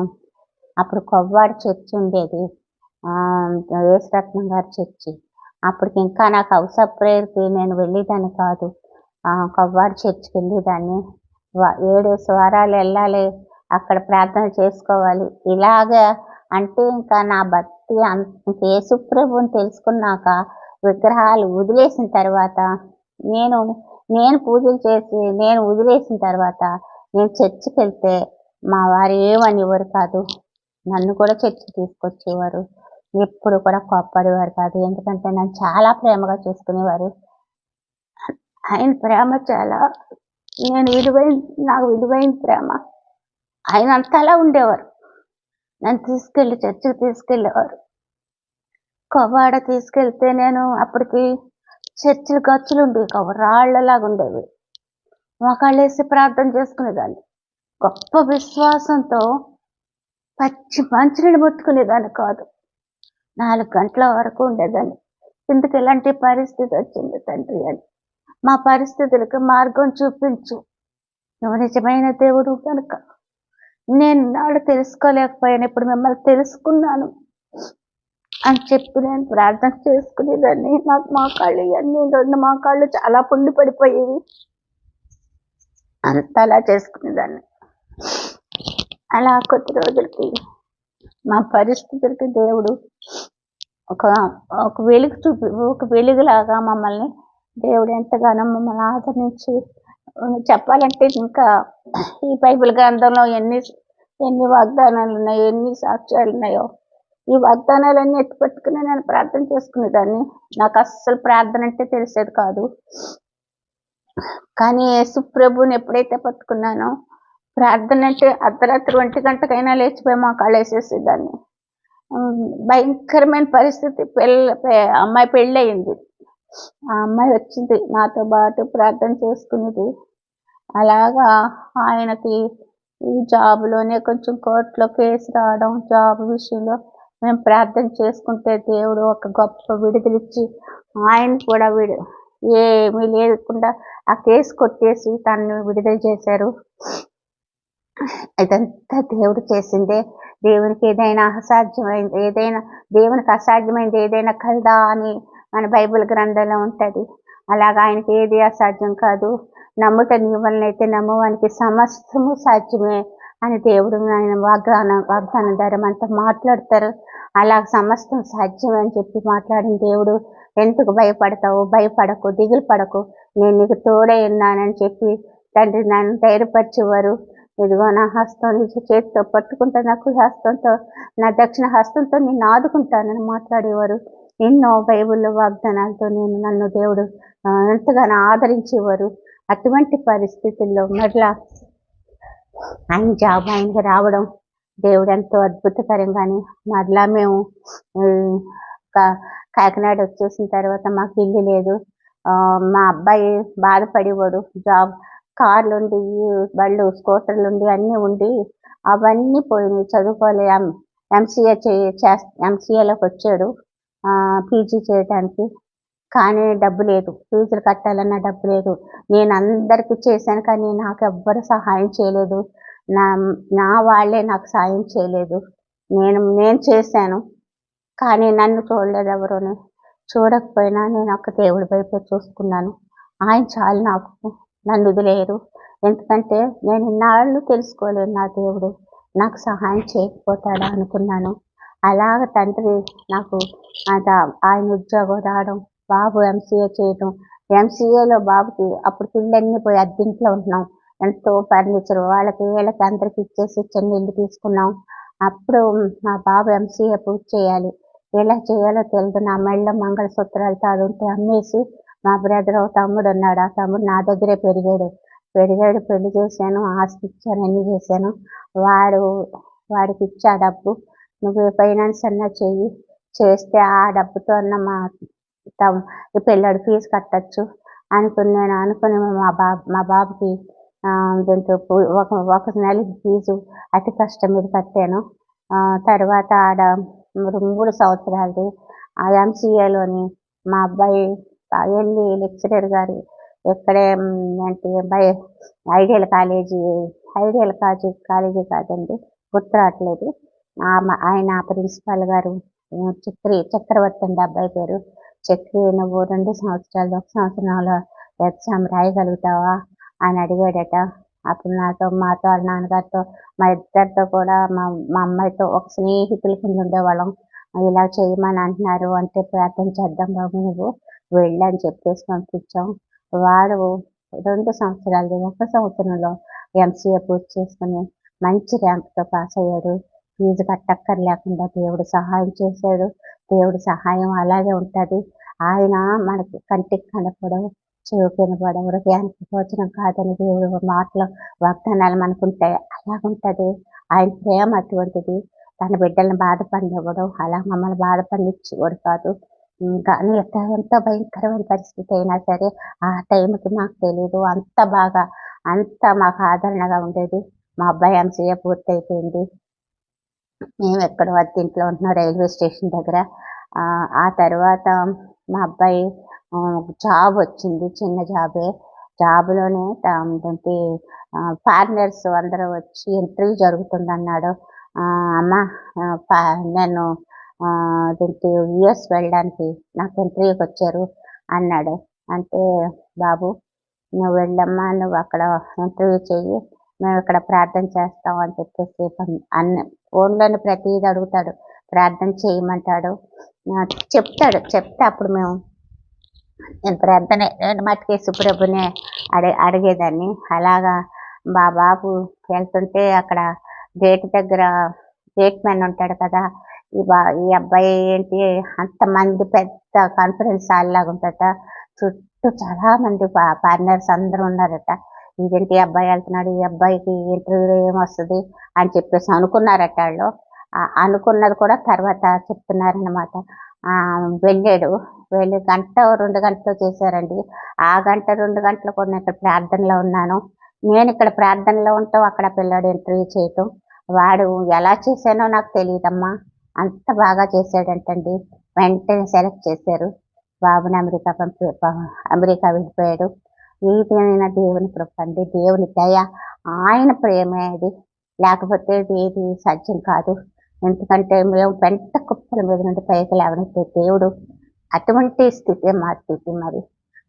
అప్పుడు కొవ్వాడ చర్చి ఉండేది, యేసురత్నం గారి చర్చి. అప్పటికి ఇంకా నాకు హౌస్ ఆఫ్ ప్రేయర్కి నేను వెళ్ళేదాన్ని కాదు. కొవ్వాడ చర్చికి వెళ్ళేదాన్ని. 7 వారాలు వెళ్ళాలి, అక్కడ ప్రార్థన చేసుకోవాలి. ఇలాగా అంటే ఇంకా నా భక్తి యేసుప్రభుని తెలుసుకున్నాక, విగ్రహాలు వదిలేసిన తర్వాత, నేను పూజలు చేసి నేను వదిలేసిన తర్వాత నేను చర్చికి వెళ్తే మా వారు ఏమనేవారు కాదు. నన్ను కూడా చర్చికి తీసుకొచ్చేవారు. ఎప్పుడు కూడా కోప్పడేవారు కాదు. ఎందుకంటే నన్ను చాలా ప్రేమగా చూసుకునేవారు. ఆయన ప్రేమ చాలా నాకు విలువైన ప్రేమ. ఆయన అంతలా ఉండేవారు. నన్ను తీసుకెళ్ళి చర్చికి తీసుకెళ్ళేవారు. కొవ్వాడ తీసుకెళ్తే నేను అప్పటికి చర్చిలు గచ్చులు ఉండేవి కావు, రాళ్లలాగా ఉండేవి. మోకాళ్ళేసి ప్రార్థన చేసుకునేదాన్ని. గొప్ప విశ్వాసంతో పచ్చి మంచినీళ్ళు ముట్టుకునేదాన్ని కాదు. 4 గంటల వరకు ఉండేదాన్ని. ఇందుకు ఎలాంటి పరిస్థితి వచ్చింది తండ్రి అని. మా పరిస్థితులకు మార్గం చూపించు, నువ్వు నిజమైన దేవుడు కనుక. నేను నాడు తెలుసుకోలేకపోయాను, ఇప్పుడు మిమ్మల్ని తెలుసుకున్నాను అని చెప్పి నేను ప్రార్థన చేసుకునేదాన్ని. నాకు మోకాళ్ళు ఇవన్నీ 2 మోకాళ్ళు చాలా పుండి పడిపోయేవి. అంతలా చేసుకునేదాన్ని. అలా కొద్ది రోజులకి మా పరిస్థితులకి దేవుడు ఒక వెలుగులాగా మమ్మల్ని దేవుడు ఎంతగానో మమ్మల్ని ఆదరించి, చెప్పాలంటే ఇంకా ఈ బైబిల్ గ్రంథంలో ఎన్ని వాగ్దానాలు ఉన్నాయో, ఎన్ని సాక్ష్యాలు ఉన్నాయో, ఈ వాగ్దానాలన్నీ ఎత్తిపెట్టుకుని నేను ప్రార్థన చేసుకునేదాన్ని. నాకు అస్సలు ప్రార్థన అంటే తెలిసేది కాదు. కానీ యేసుప్రభుని ఎప్పుడైతే పట్టుకున్నానో, ప్రార్థన అంటే అర్ధరాత్రి 1 గంటకైనా లేచిపోయి మోకాళ్ళు వేసేసేదాన్ని. భయంకరమైన పరిస్థితి. అమ్మాయి పెళ్ళయింది. ఆ అమ్మాయి వచ్చింది నాతో పాటు ప్రార్థన చేసుకునేది. అలాగా ఆయనకి ఈ జాబ్లోనే కొంచెం కోర్టులో కేసు రావడం, జాబ్ విషయంలో మేము ప్రార్థన చేసుకుంటే దేవుడు ఒక గొప్ప విడుదలిచ్చి, ఆయన కూడా ఏమీ లేకుండా ఆ కేసు కొట్టేసి తనను విడుదల చేశారు. ఇదంతా దేవుడు చేసిందే. దేవునికి ఏదైనా దేవునికి అసాధ్యమైంది ఏదైనా కలదా అని మన బైబిల్ గ్రంథంలో ఉంటుంది. అలాగా ఆయనకి ఏది అసాధ్యం కాదు. నమ్ముట నీ వలనైతే నమ్మవానికి సమస్తము సాధ్యమే అని దేవుడు ఆయన వాగ్దానం ద్వారా మనతో మాట్లాడతారు. అలా సమస్తం సాధ్యమే అని చెప్పి మాట్లాడిన దేవుడు, ఎందుకు భయపడతావు, భయపడకు, దిగులు పడకు, నేను నీకు తోడే ఉన్నానని చెప్పి తండ్రి నన్ను ధైర్యపరిచేవారు. ఇదిగో నా హస్తం నీ చేతితో పట్టుకుంటా, నా కుడి హస్తంతో, నా దక్షిణ హస్తంతో నిన్ను ఆదుకుంటానని మాట్లాడేవారు. ఎన్నో బైబిల్లో వాగ్దానాలతో నన్ను దేవుడు ఎంతగానో ఆదరించేవారు. అటువంటి పరిస్థితుల్లో మరలా ఆయన జాబ్ ఆయనకి రావడం దేవుడు ఎంతో అద్భుతకరంగానే మరలా మేము కాకినాడ వచ్చేసిన తర్వాత మాకు ఇల్లు లేదు. మా అబ్బాయి బాధపడేవాడు. జాబ్ కార్లు ఉండి, బళ్ళు, స్కూటర్లు ఉండి, అన్నీ ఉండి అవన్నీ పోయినాయి. చదువుకోలే. ఎంసీఏలోకి వచ్చాడు పీజీ చేయడానికి. కానీ డబ్బు లేదు, ఫీజులు కట్టాలన్నా డబ్బు లేదు. నేను అందరికీ చేశాను కానీ నాకు ఎవ్వరు సహాయం చేయలేదు. నా వాళ్ళే నాకు సాయం చేయలేదు. నేను చేశాను కానీ నన్ను చూడలేదు ఎవరును. చూడకపోయినా నేను ఒక దేవుడి వైపు చూసుకున్నాను. ఆయన చాలు నాకు, నన్ను వదిలేయరు. ఎందుకంటే నేను ఇన్నాళ్ళు తెలుసుకోలేను నా దేవుడు నాకు సహాయం చేయకపోతాడా అనుకున్నాను. అలాగ తండ్రి నాకు ఆయన ఉద్యోగం రావడం, బాబు ఎంసీఏ చేయడం. ఎంసీఏలో బాబుకి అప్పుడు పిల్లన్నీ పోయి అద్దెంట్లో ఉంటున్నాం. ఎంతో ఫర్నిచర్ వాళ్ళకి వీళ్ళకి అందరికి ఇచ్చేసి చిన్న ఇల్లు తీసుకున్నాం. అప్పుడు మా బాబు ఎంసీఏ పూర్తి చేయాలి. ఎలా చేయాలో తెలియదు. నా మెళ్ళ మంగళసూత్రాలు తాడుంటే అమ్మేసి, మా బ్రదర్ తమ్ముడు ఉన్నాడు, ఆ తమ్ముడు నా దగ్గరే పెరిగాడు. పెళ్లి చేశాను, ఆస్తి ఇచ్చాను, అన్నీ చేశాను. వాడికి ఇచ్చా డబ్బు, నువ్వు ఫైనాన్స్ అన్నా చేస్తే ఆ డబ్బుతో అన్న ఈ పిల్లడు ఫీజు కట్టచ్చు అనుకుని మా బాబుకి దీంతో ఒక నెలకి ఫీజు అతి కష్టం మీద కట్టాను. తర్వాత ఆడ 3 సంవత్సరాలది ఆ ఎంసీఏలోని మా అబ్బాయి వెళ్ళి లెక్చరర్ గారు ఎక్కడే ఐడియల్ కాలేజీ కాదండి, గుర్తు రావట్లేదు. ఆయన ప్రిన్సిపాల్ గారు చక్రవర్తి అండి అబ్బాయి పేరు. చక్రి, నువ్వు 2 సంవత్సరాలు 1 సంవత్సరంలో ఎగ్జామ్ రాయగలుగుతావా అని అడిగాడట. అప్పుడు మాతో వాళ్ళ నాన్నగారితో, మా ఇద్దరితో కూడా మా అమ్మాయితో ఒక స్నేహితుల కింద ఉండేవాళ్ళం. ఇలా చేయమని అంటున్నారు అంటే ప్రార్థన చేద్దాం బాబు, నువ్వు వెళ్ళని చెప్పేసి పంపించాం. వాడు 2 సంవత్సరాలు 1 సంవత్సరంలో ఎంసీఏ పూర్తి చేసుకుని మంచి ర్యాంక్తో పాస్ అయ్యాడు. ఫీజు కట్టక్కర్లేకుండా దేవుడు సహాయం చేశాడు. దేవుడి సహాయం అలాగే ఉంటుంది. ఆయన మనకి కంటికి కనపడం, చెవికి వినపడం, హృదయానికి గోచరం కాదని దేవుడు మాటలు వాగ్దానాలు మనకుంటాయి. అలాగుంటుంది. ఆయన ప్రేమ అటువంటిది. తన బిడ్డలను బాధపడినవాడు, అలా మమ్మల్ని బాధపడినిచ్చేవాడు కాదు. కానీ ఎంతో భయంకరమైన పరిస్థితి అయినా సరే ఆ టైంకి మాకు తెలియదు. అంత మాకు ఆదరణగా ఉండేది. మా అబ్బాయి ఎంసీఏ పూర్తి అయిపోయింది. మేము ఎక్కడో అద్దెంట్లో ఉంటున్నాం రైల్వే స్టేషన్ దగ్గర. ఆ తర్వాత మా అబ్బాయి జాబ్ వచ్చింది, చిన్న జాబే. జాబ్లోనే ఫారినర్స్ అందరూ వచ్చి ఇంటర్వ్యూ జరుగుతుందన్నాడు. అమ్మ నేను యుఎస్ వెళ్ళడానికి నాకు ఇంటర్వ్యూకి వచ్చారు అన్నాడు. అంటే బాబు నువ్వు వెళ్ళమ్మా, నువ్వు అక్కడ ఇంటర్వ్యూ చెయ్యి, మేము ఇక్కడ ప్రార్థన చేస్తాం అని చెప్పేసి ఫోన్లోని ప్రతిదీ అడుగుతాడు, ప్రార్థన చేయమంటాడు, చెప్తే అప్పుడు నేను మట్టుకే సుప్రభునే అడిగేదాన్ని. అలాగా మా బాబు వెళ్తుంటే అక్కడ గేట్ దగ్గర గేట్ మ్యాన్ ఉంటాడు కదా, ఈ అబ్బాయి ఏంటి అంతమంది పెద్ద కాన్ఫరెన్స్ హాల్ లాగా ఉంటుందట, చుట్టూ చాలా మంది పార్ట్నర్స్ అందరూ ఉన్నారట. ఇదేంటి అబ్బాయి వెళ్తున్నాడు, ఈ అబ్బాయికి ఇంటర్వ్యూలో ఏమొస్తుంది అని చెప్పేసి అనుకున్నారట వాళ్ళు. అనుకున్నది కూడా తర్వాత చెప్తున్నారన్నమాట. వెళ్ళాడు, వెళ్ళి 1-2 గంటలు చేశారండి. ఆ 1-2 గంటలు కూడా నేను ఇక్కడ ప్రార్థనలో ఉన్నాను. నేను ఇక్కడ ప్రార్థనలో ఉంటాం, అక్కడ పిల్లాడు ఇంటర్వ్యూ చేయటం. వాడు ఎలా చేశానో నాకు తెలియదమ్మా, అంత బాగా చేశాడంటండి. వెంటనే సెలెక్ట్ చేశారు. బాబుని అమెరికా వెళ్ళిపోయాడు. ఏదైనా దేవుని కృప అండి, దేవుని దయ, ఆయన ప్రేమే అది, లేకపోతే ఏది సాధ్యం కాదు. ఎందుకంటే మేము పెంట కుప్పల మీద నుండి పైకి లేవనెత్తే దేవుడు. అటువంటి స్థితి మా స్థితి మరి.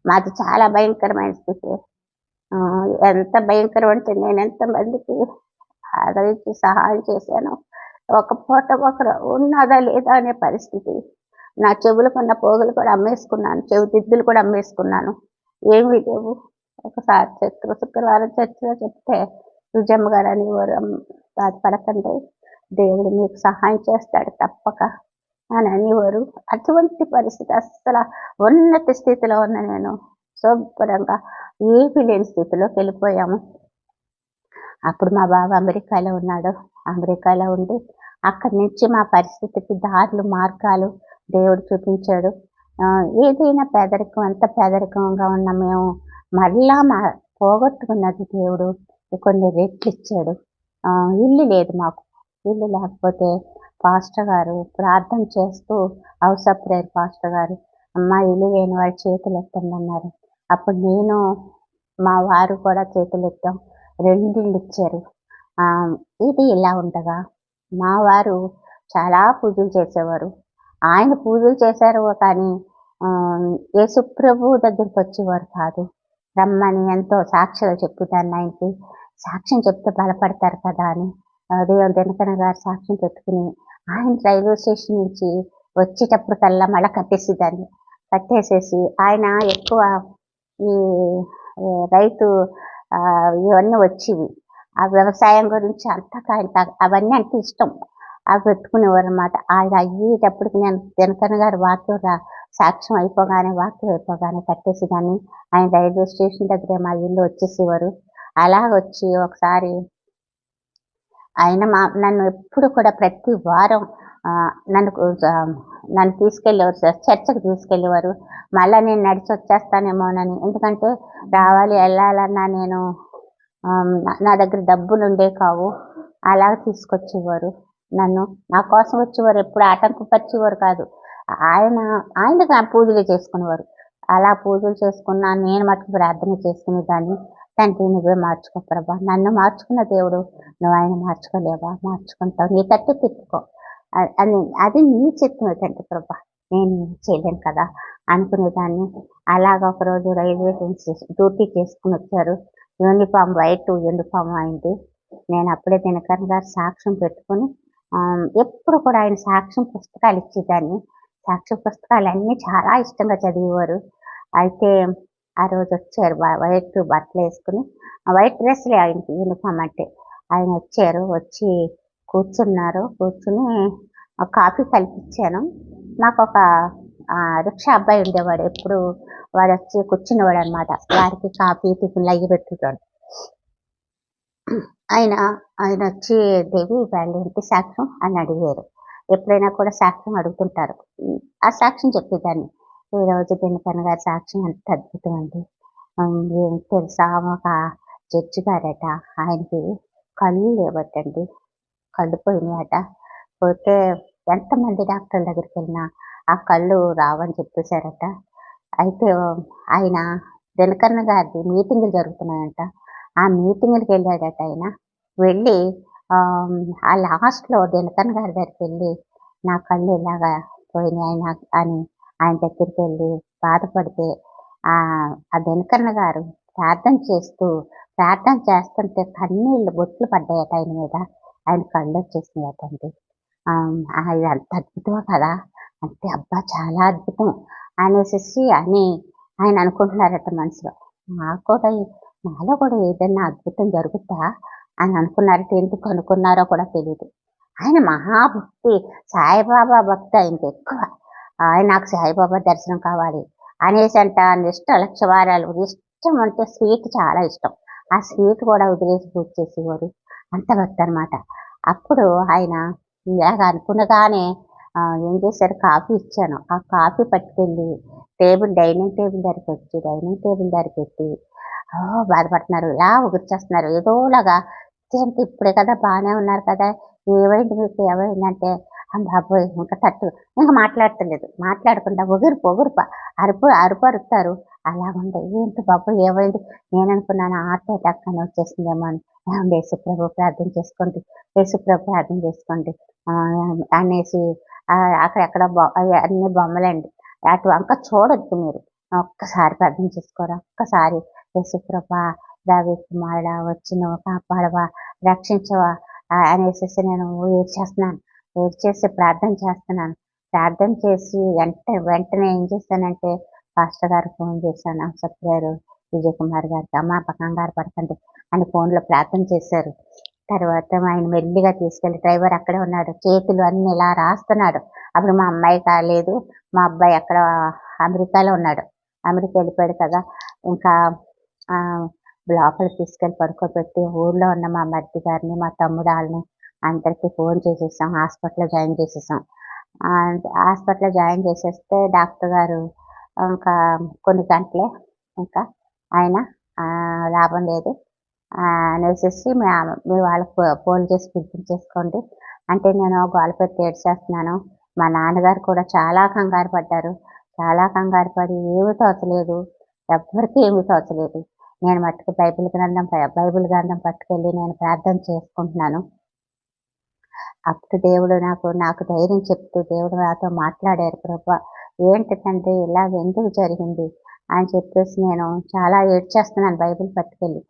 మాది చాలా భయంకరమైన స్థితి. ఎంత భయంకరం అంటే నేను ఎంతమందికి ఆదరించి సహాయం చేశాను. ఒక పూట ఒకరు ఉన్నదా లేదా అనే పరిస్థితి. నా చెవులకున్న పోగులు కూడా అమ్మేసుకున్నాను. చెవి దిద్దులు కూడా అమ్మేసుకున్నాను. ఏమీ లేవు. ఒకసారి శుక్రవారం చర్చిలో చెప్తే సుజమ్మ గారు అనేవారు, బాధపడకండి, దేవుడు మీకు సహాయం చేస్తాడు తప్పక అని అనేవారు. అటువంటి పరిస్థితి అస్సలు ఉన్నత స్థితిలో ఉన్న నేను శుభ్రంగా ఏమీ లేని స్థితిలోకి వెళ్ళిపోయాము. అప్పుడు మా బావ అమెరికాలో ఉన్నాడు. అమెరికాలో ఉండి అక్కడి నుంచి మా పరిస్థితికి దారులు మార్గాలు దేవుడు చూపించాడు. ఏదైనా పేదరికం, ఎంత పేదరికంగా ఉన్న మేము మళ్ళా పోగొట్టుకున్నది దేవుడు కొన్ని రెట్లు ఇచ్చాడు. ఇల్లు లేదు మాకు. ఇల్లు లేకపోతే పాస్టర్ గారు ప్రార్థన చేస్తూ, హౌస్ ఆఫ్ ప్రేయర్ పాస్టర్ గారు, అమ్మ ఇల్లు లేని వారి చేతులు ఎత్తండి అన్నారు. అప్పుడు నేను మా వారు కూడా చేతులు ఎత్తాం. 2 ఇళ్ళు ఇచ్చారు. ఇది ఇలా ఉండగా మా వారు చాలా పూజలు చేసేవారు. ఆయన పూజలు చేశారు కానీ యేసుప్రభు దగ్గరికి వచ్చేవారు కాదు. రమ్మని ఎంతో సాక్ష్యాలు చెప్పుతాను ఆయనకి. సాక్ష్యం చెప్తే బలపడతారు కదా అని దినకరణ గారు సాక్ష్యం పెట్టుకుని ఆయన రైల్వే స్టేషన్ నుంచి వచ్చేటప్పుడు కల్లా మళ్ళీ కట్టేసేసి ఆయన ఎక్కువ ఈ రైతు ఇవన్నీ వచ్చేవి. ఆ వ్యవసాయం గురించి అంతగా ఆయన అవన్నీ అంటే ఇష్టం. అవి పెట్టుకునేవారు అనమాట. ఆయన అయ్యేటప్పటికి నేను దినకరణ గారి సాక్ష్యం అయిపోగానే కట్టేసేదాన్ని. ఆయన రైల్వే స్టేషన్ దగ్గరే మా ఇల్లు వచ్చేసేవారు. అలా వచ్చి ఒకసారి ఆయన నన్ను ఎప్పుడు కూడా ప్రతి వారం నన్ను తీసుకెళ్ళేవారు, చర్చకు తీసుకెళ్ళేవారు. మళ్ళీ నేను నడిచి వచ్చేస్తానేమోనని. ఎందుకంటే రావాలి వెళ్ళాలన్నా నేను నా దగ్గర డబ్బులు ఉండే కావు. అలా తీసుకొచ్చేవారు నన్ను. నా కోసం వచ్చేవారు, ఎప్పుడు ఆటంకపరిచేవారు కాదు. ఆయనగా పూజలు చేసుకునేవారు. అలా పూజలు చేసుకున్నా నేను మటుకు ప్రార్థన చేసుకునేదాన్ని. తండ్రి నువ్వే మార్చుకో ప్రభా, నన్ను మార్చుకున్న దేవుడు నువ్వు ఆయన మార్చుకోలేవా? మార్చుకుంటావు, నీ తట్టు తిప్పుకో అని. అది నీ చిత్తమే తండ్రి ప్రభా, నేను చేయలేను కదా అనుకునేదాన్ని. అలాగ ఒకరోజు రైల్వే డ్యూటీ చేసుకుని వచ్చారు. యూనిఫామ్ వైట్ యూనిఫామ్ అయింది. నేను అప్పుడే దినకరణ గారు సాక్ష్యం పెట్టుకుని ఎప్పుడు కూడా ఆయన సాక్ష్యం పుస్తకాలు ఇచ్చేదాన్ని. సాక్ష్య పుస్తకాలన్నీ చాలా ఇష్టంగా చదివేవారు. అయితే ఆ రోజు వచ్చారు వైట్ బట్టలు వేసుకుని, వైట్ డ్రెస్లే ఆయనకి యూనిఫామ్ అంటే. ఆయన వచ్చారు, వచ్చి కూర్చున్నారు. కూర్చుని కాఫీ కలిపించాను. నాకు ఒక రిక్షా అబ్బాయి ఉండేవాడు. ఎప్పుడు వాడు వచ్చి కూర్చునేవాడు అనమాట. వాడికి కాఫీ టిఫిన్లు అయ్యి పెట్టుకుంటాడు. ఆయన వచ్చి దేవి వాళ్ళు ఏంటి సాక్ష్యం అని అడిగారు. ఎప్పుడైనా కూడా సాక్ష్యం అడుగుతుంటారు. ఆ సాక్ష్యం చెప్పేదాన్ని. ఈరోజు దినకరణ గారి సాక్ష్యం అంత అద్భుతం అండి. ఏం తెలుసా, ఒక జడ్జి గారట, ఆయనకి కళ్ళు లేవటండి, కళ్ళు పోయినాయట. పోతే ఎంతమంది డాక్టర్ల దగ్గరికి వెళ్ళినా ఆ కళ్ళు రావని చెప్పేశారట. అయితే ఆయన దినకరణ గారిది మీటింగులు జరుగుతున్నాయంట. ఆ మీటింగులకి వెళ్ళాడట ఆయన. వెళ్ళి ఆ లాస్ట్లో దినకరణ గారి దగ్గరికి వెళ్ళి నా కళ్ళు ఇలాగా పోయినాయి అని ఆయన దగ్గరికి వెళ్ళి బాధపడితే ఆ దినకరణ గారు ప్రార్థన చేస్తుంటే కన్నీళ్ళు బొట్లు పడ్డాయట ఆయన మీద. ఆయన కళ్ళు వచ్చేసినాయటండి. ఇది అంత అద్భుతమా కదా అంటే, అబ్బా చాలా అద్భుతం అనేసి అని ఆయన అనుకుంటున్నారట మనసులో. నాలో కూడా ఏదైనా అద్భుతం జరుగుతా అని అనుకున్నారట. ఎందుకు అనుకున్నారో కూడా తెలియదు. ఆయన మహాభక్తి, సాయిబాబా భక్తి ఆయనకి ఎక్కువ. నాకు సాయిబాబా దర్శనం కావాలి అనేసి అంట. నిష్ట లక్షవారాలు ఇష్టం అంటే స్వీట్ చాలా ఇష్టం. ఆ స్వీట్ కూడా వదిలేసి పూజ చేసేవారు. అంత భక్తి అనమాట. అప్పుడు ఆయన ఇలాగ అనుకునగానే ఏం చేశారు, కాఫీ ఇచ్చాను. ఆ కాఫీ పట్టుకెళ్ళి డైనింగ్ టేబుల్ దగ్గరికి పెట్టి బాధపడుతున్నారు, ఇలా ఉగుర్చేస్తున్నారు ఏదోలాగా. ఏంటి ఇప్పుడే కదా బాగానే ఉన్నారు కదా, ఏమైంది మీకు, ఏమైందంటే బాబోయ్ ఇంకా మాట్లాడకుండా ఒగురుప అరుపుతారు. అలాగుండే ఏంటి బాబు ఏమైంది, నేను అనుకున్నాను హార్ట్ అటాక్ అని వచ్చేసిందేమో అని. యేసుప్రభు ప్రార్థన చేసుకోండి అనేసి అక్కడెక్కడ అన్ని బొమ్మలండి. అటు వంక చూడొద్దు మీరు, ఒక్కసారి ప్రార్థన చేసుకోరా, ఒక్కసారి యేసుప్రభా దావీదు కుమారుడా వచ్చి నువ్వు కాపాడవా, రక్షించవా అనేసి నేను ఏడ్చేస్తున్నాను. ఏడ్చేసి ప్రార్థన చేస్తున్నాను. ప్రార్థన చేసి వెంటనే ఏం చేశానంటే పాస్టర్ గారికి ఫోన్ చేశాను. చెప్పారు విజయ్ కుమార్ గారికి, అమ్మ కంగారు పడకండి అని ఫోన్లో ప్రార్థన చేశారు. తర్వాత ఆయన మెల్లిగా తీసుకెళ్ళి, డ్రైవర్ అక్కడే ఉన్నాడు, చేతులు అన్ని ఇలా రాస్తున్నాడు. అప్పుడు మా అమ్మాయి కాలేదు, మా అబ్బాయి అక్కడ అమెరికాలో ఉన్నాడు, అమెరికా వెళ్ళిపోయాడు కదా. ఇంకా లోపలికి తీసుకెళ్ళి పడుకోబెట్టి ఊళ్ళో ఉన్న మా మరిది గారిని, మా తమ్ముడు వాళ్ళని అందరికీ ఫోన్ చేసేసాం. హాస్పిటల్లో జాయిన్ చేసేసాం. హాస్పిటల్లో జాయిన్ చేసేస్తే డాక్టర్ గారు ఇంకా కొన్ని గంటలే ఇంకా ఆయన లాభం లేదు అనేసి మీ వాళ్ళకి ఫోన్ చేసి పిలిపించేసుకోండి అంటే నేను గోల పెట్టి ఏడ్చేస్తున్నాను. మా నాన్నగారు కూడా చాలా కంగారు పడ్డారు. చాలా కంగారు పడి ఏమీ తోచలేదు, ఎవ్వరికీ ఏమీ తోచలేదు. నేను మట్టుకు బైబిల్ గ్రంథం పట్టుకెళ్ళి నేను ప్రార్థన చేసుకుంటున్నాను. అప్పుడు దేవుడు నాకు ధైర్యం చెప్తూ దేవుడు నాతో మాట్లాడారు. ప్రభా ఏంటి తండ్రి ఇలా ఎందుకు జరిగింది అని చెప్పేసి నేను చాలా ఏడ్చేస్తున్నాను బైబిల్ పట్టుకెళ్ళి.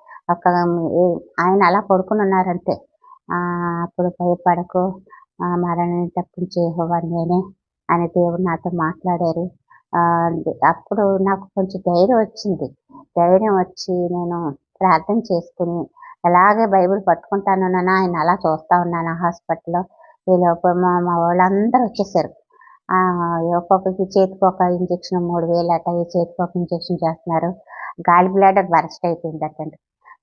ఆయన అలా పడుకుని ఉన్నారంతే. అప్పుడు భయపడకు, మరణాన్ని తప్పించే యెహోవా నేనే అని దేవుడు నాతో మాట్లాడారు. అప్పుడు నాకు కొంచెం ధైర్యం వచ్చింది. ధైర్యం వచ్చి నేను ప్రార్థన చేసుకుని అలాగే బైబిల్ పట్టుకుంటానున్నాను. ఆయన అలా చూస్తా ఉన్నాను హాస్పిటల్లో. ఈలోపు మా వాళ్ళందరూ వచ్చేసారు. ఒక్కొక్కరికి చేతికి ఒక ఇంజక్షన్ 3000 అట. ఈ చేతికి ఒక ఇంజక్షన్ చేస్తున్నారు. గాలి బ్లాడర్ బరస్ట్ అయిపోయిందటండి.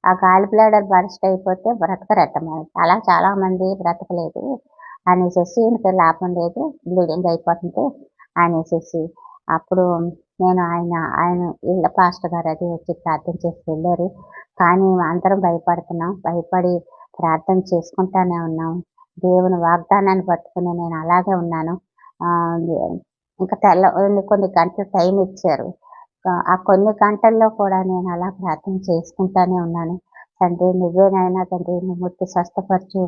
ఆ గాలి బ్లాడర్ బరస్ట్ అయిపోతే బ్రతకరట. అలా చాలా మంది బ్రతకలేదు అనేసి, ఇంక లాభం లేదు, బ్లీడింగ్ అయిపోతుంది అనేసి. అప్పుడు నేను ఆయన వీళ్ళ పాస్టర్ గారు అది వచ్చి ప్రార్థన చేసి వెళ్ళారు. కానీ అందరం భయపడుతున్నాం. భయపడి ప్రార్థన చేసుకుంటానే ఉన్నాం. దేవుని వాగ్దానాన్ని పట్టుకుని నేను అలాగే ఉన్నాను. ఇంకా కొన్ని గంటలు టైం ఇచ్చారు. ఆ కొన్ని గంటల్లో కూడా నేను అలా ప్రార్థన చేసుకుంటానే ఉన్నాను. తండ్రి నువ్వేనైనా తండ్రి నువ్వు ముట్టి స్వస్థపరచు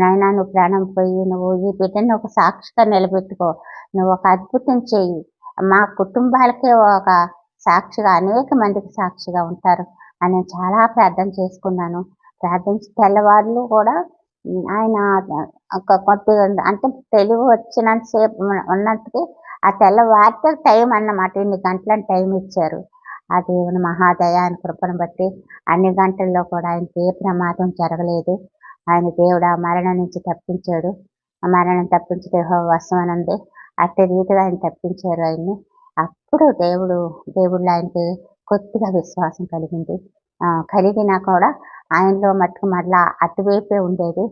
నాయనా, నువ్వు ప్రాణం పోయి నువ్వు ఈ బిడ్డని ఒక సాక్షిగా నిలబెట్టుకో, నువ్వు ఒక అద్భుతం చెయ్యి, మా కుటుంబాలకే ఒక సాక్షిగా అనేక మందికి సాక్షిగా ఉంటారు అని చాలా ప్రార్థన చేసుకున్నాను. ప్రార్థించి తెల్లవారులు కూడా ఆయన కొద్దిగా అంటే తెలివి వచ్చినంత సేపు ఉన్నట్టుకి ఆ తెల్లవారితే టైం అన్నమాట, ఇన్ని గంటలని టైం ఇచ్చారు. ఆ దేవుని మహాదయ ఆయన కృపను బట్టి అన్ని గంటల్లో కూడా ఆయనకి ఏ ప్రమాదం జరగలేదు. ఆయన దేవుడు ఆ మరణం నుంచి తప్పించాడు. ఆ మరణం తప్పించడం యెహోవా వశం అని ఉంది. అట్టి రీతిగా ఆయన తప్పించారు ఆయన్ని. అప్పుడు దేవుళ్ళు ఆయనకి కొద్దిగా విశ్వాసం కలిగింది. కలిగినా కూడా ఆయనలో మట్టుకు మరలా అటువైపే ఉండేది.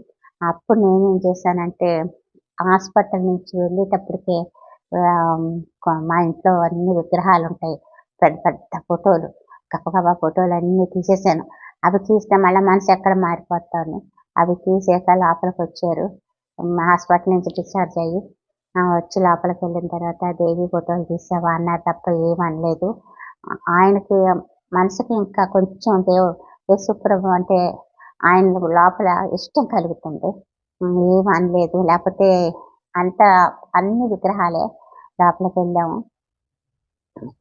అప్పుడు నేనేం చేశానంటే హాస్పిటల్ నుంచి వెళ్ళేటప్పటికే మా ఇంట్లో అన్ని విగ్రహాలు ఉంటాయి, పెద్ద పెద్ద ఫోటోలు, గబగబా ఫోటోలు అన్నీ తీసేసాను. అవి తీస్తే మళ్ళీ మనసు ఎక్కడ మారిపోతాను. అవి తీసాక లోపలికి వచ్చారు. హాస్పిటల్ నుంచి డిశ్చార్జ్ అయ్యి వచ్చి లోపలికి వెళ్ళిన తర్వాత దేవి ఫోటోలు తీసావా అన్నారు తప్ప ఏమనలేదు. ఆయనకి మనసుకి ఇంకా కొంచెం యేసుప్రభు అంటే ఆయన లోపల ఇష్టం కలుగుతుంది. ఏమనలేదు. లేకపోతే అన్ని విగ్రహాలే. లోపలికి వెళ్ళాము.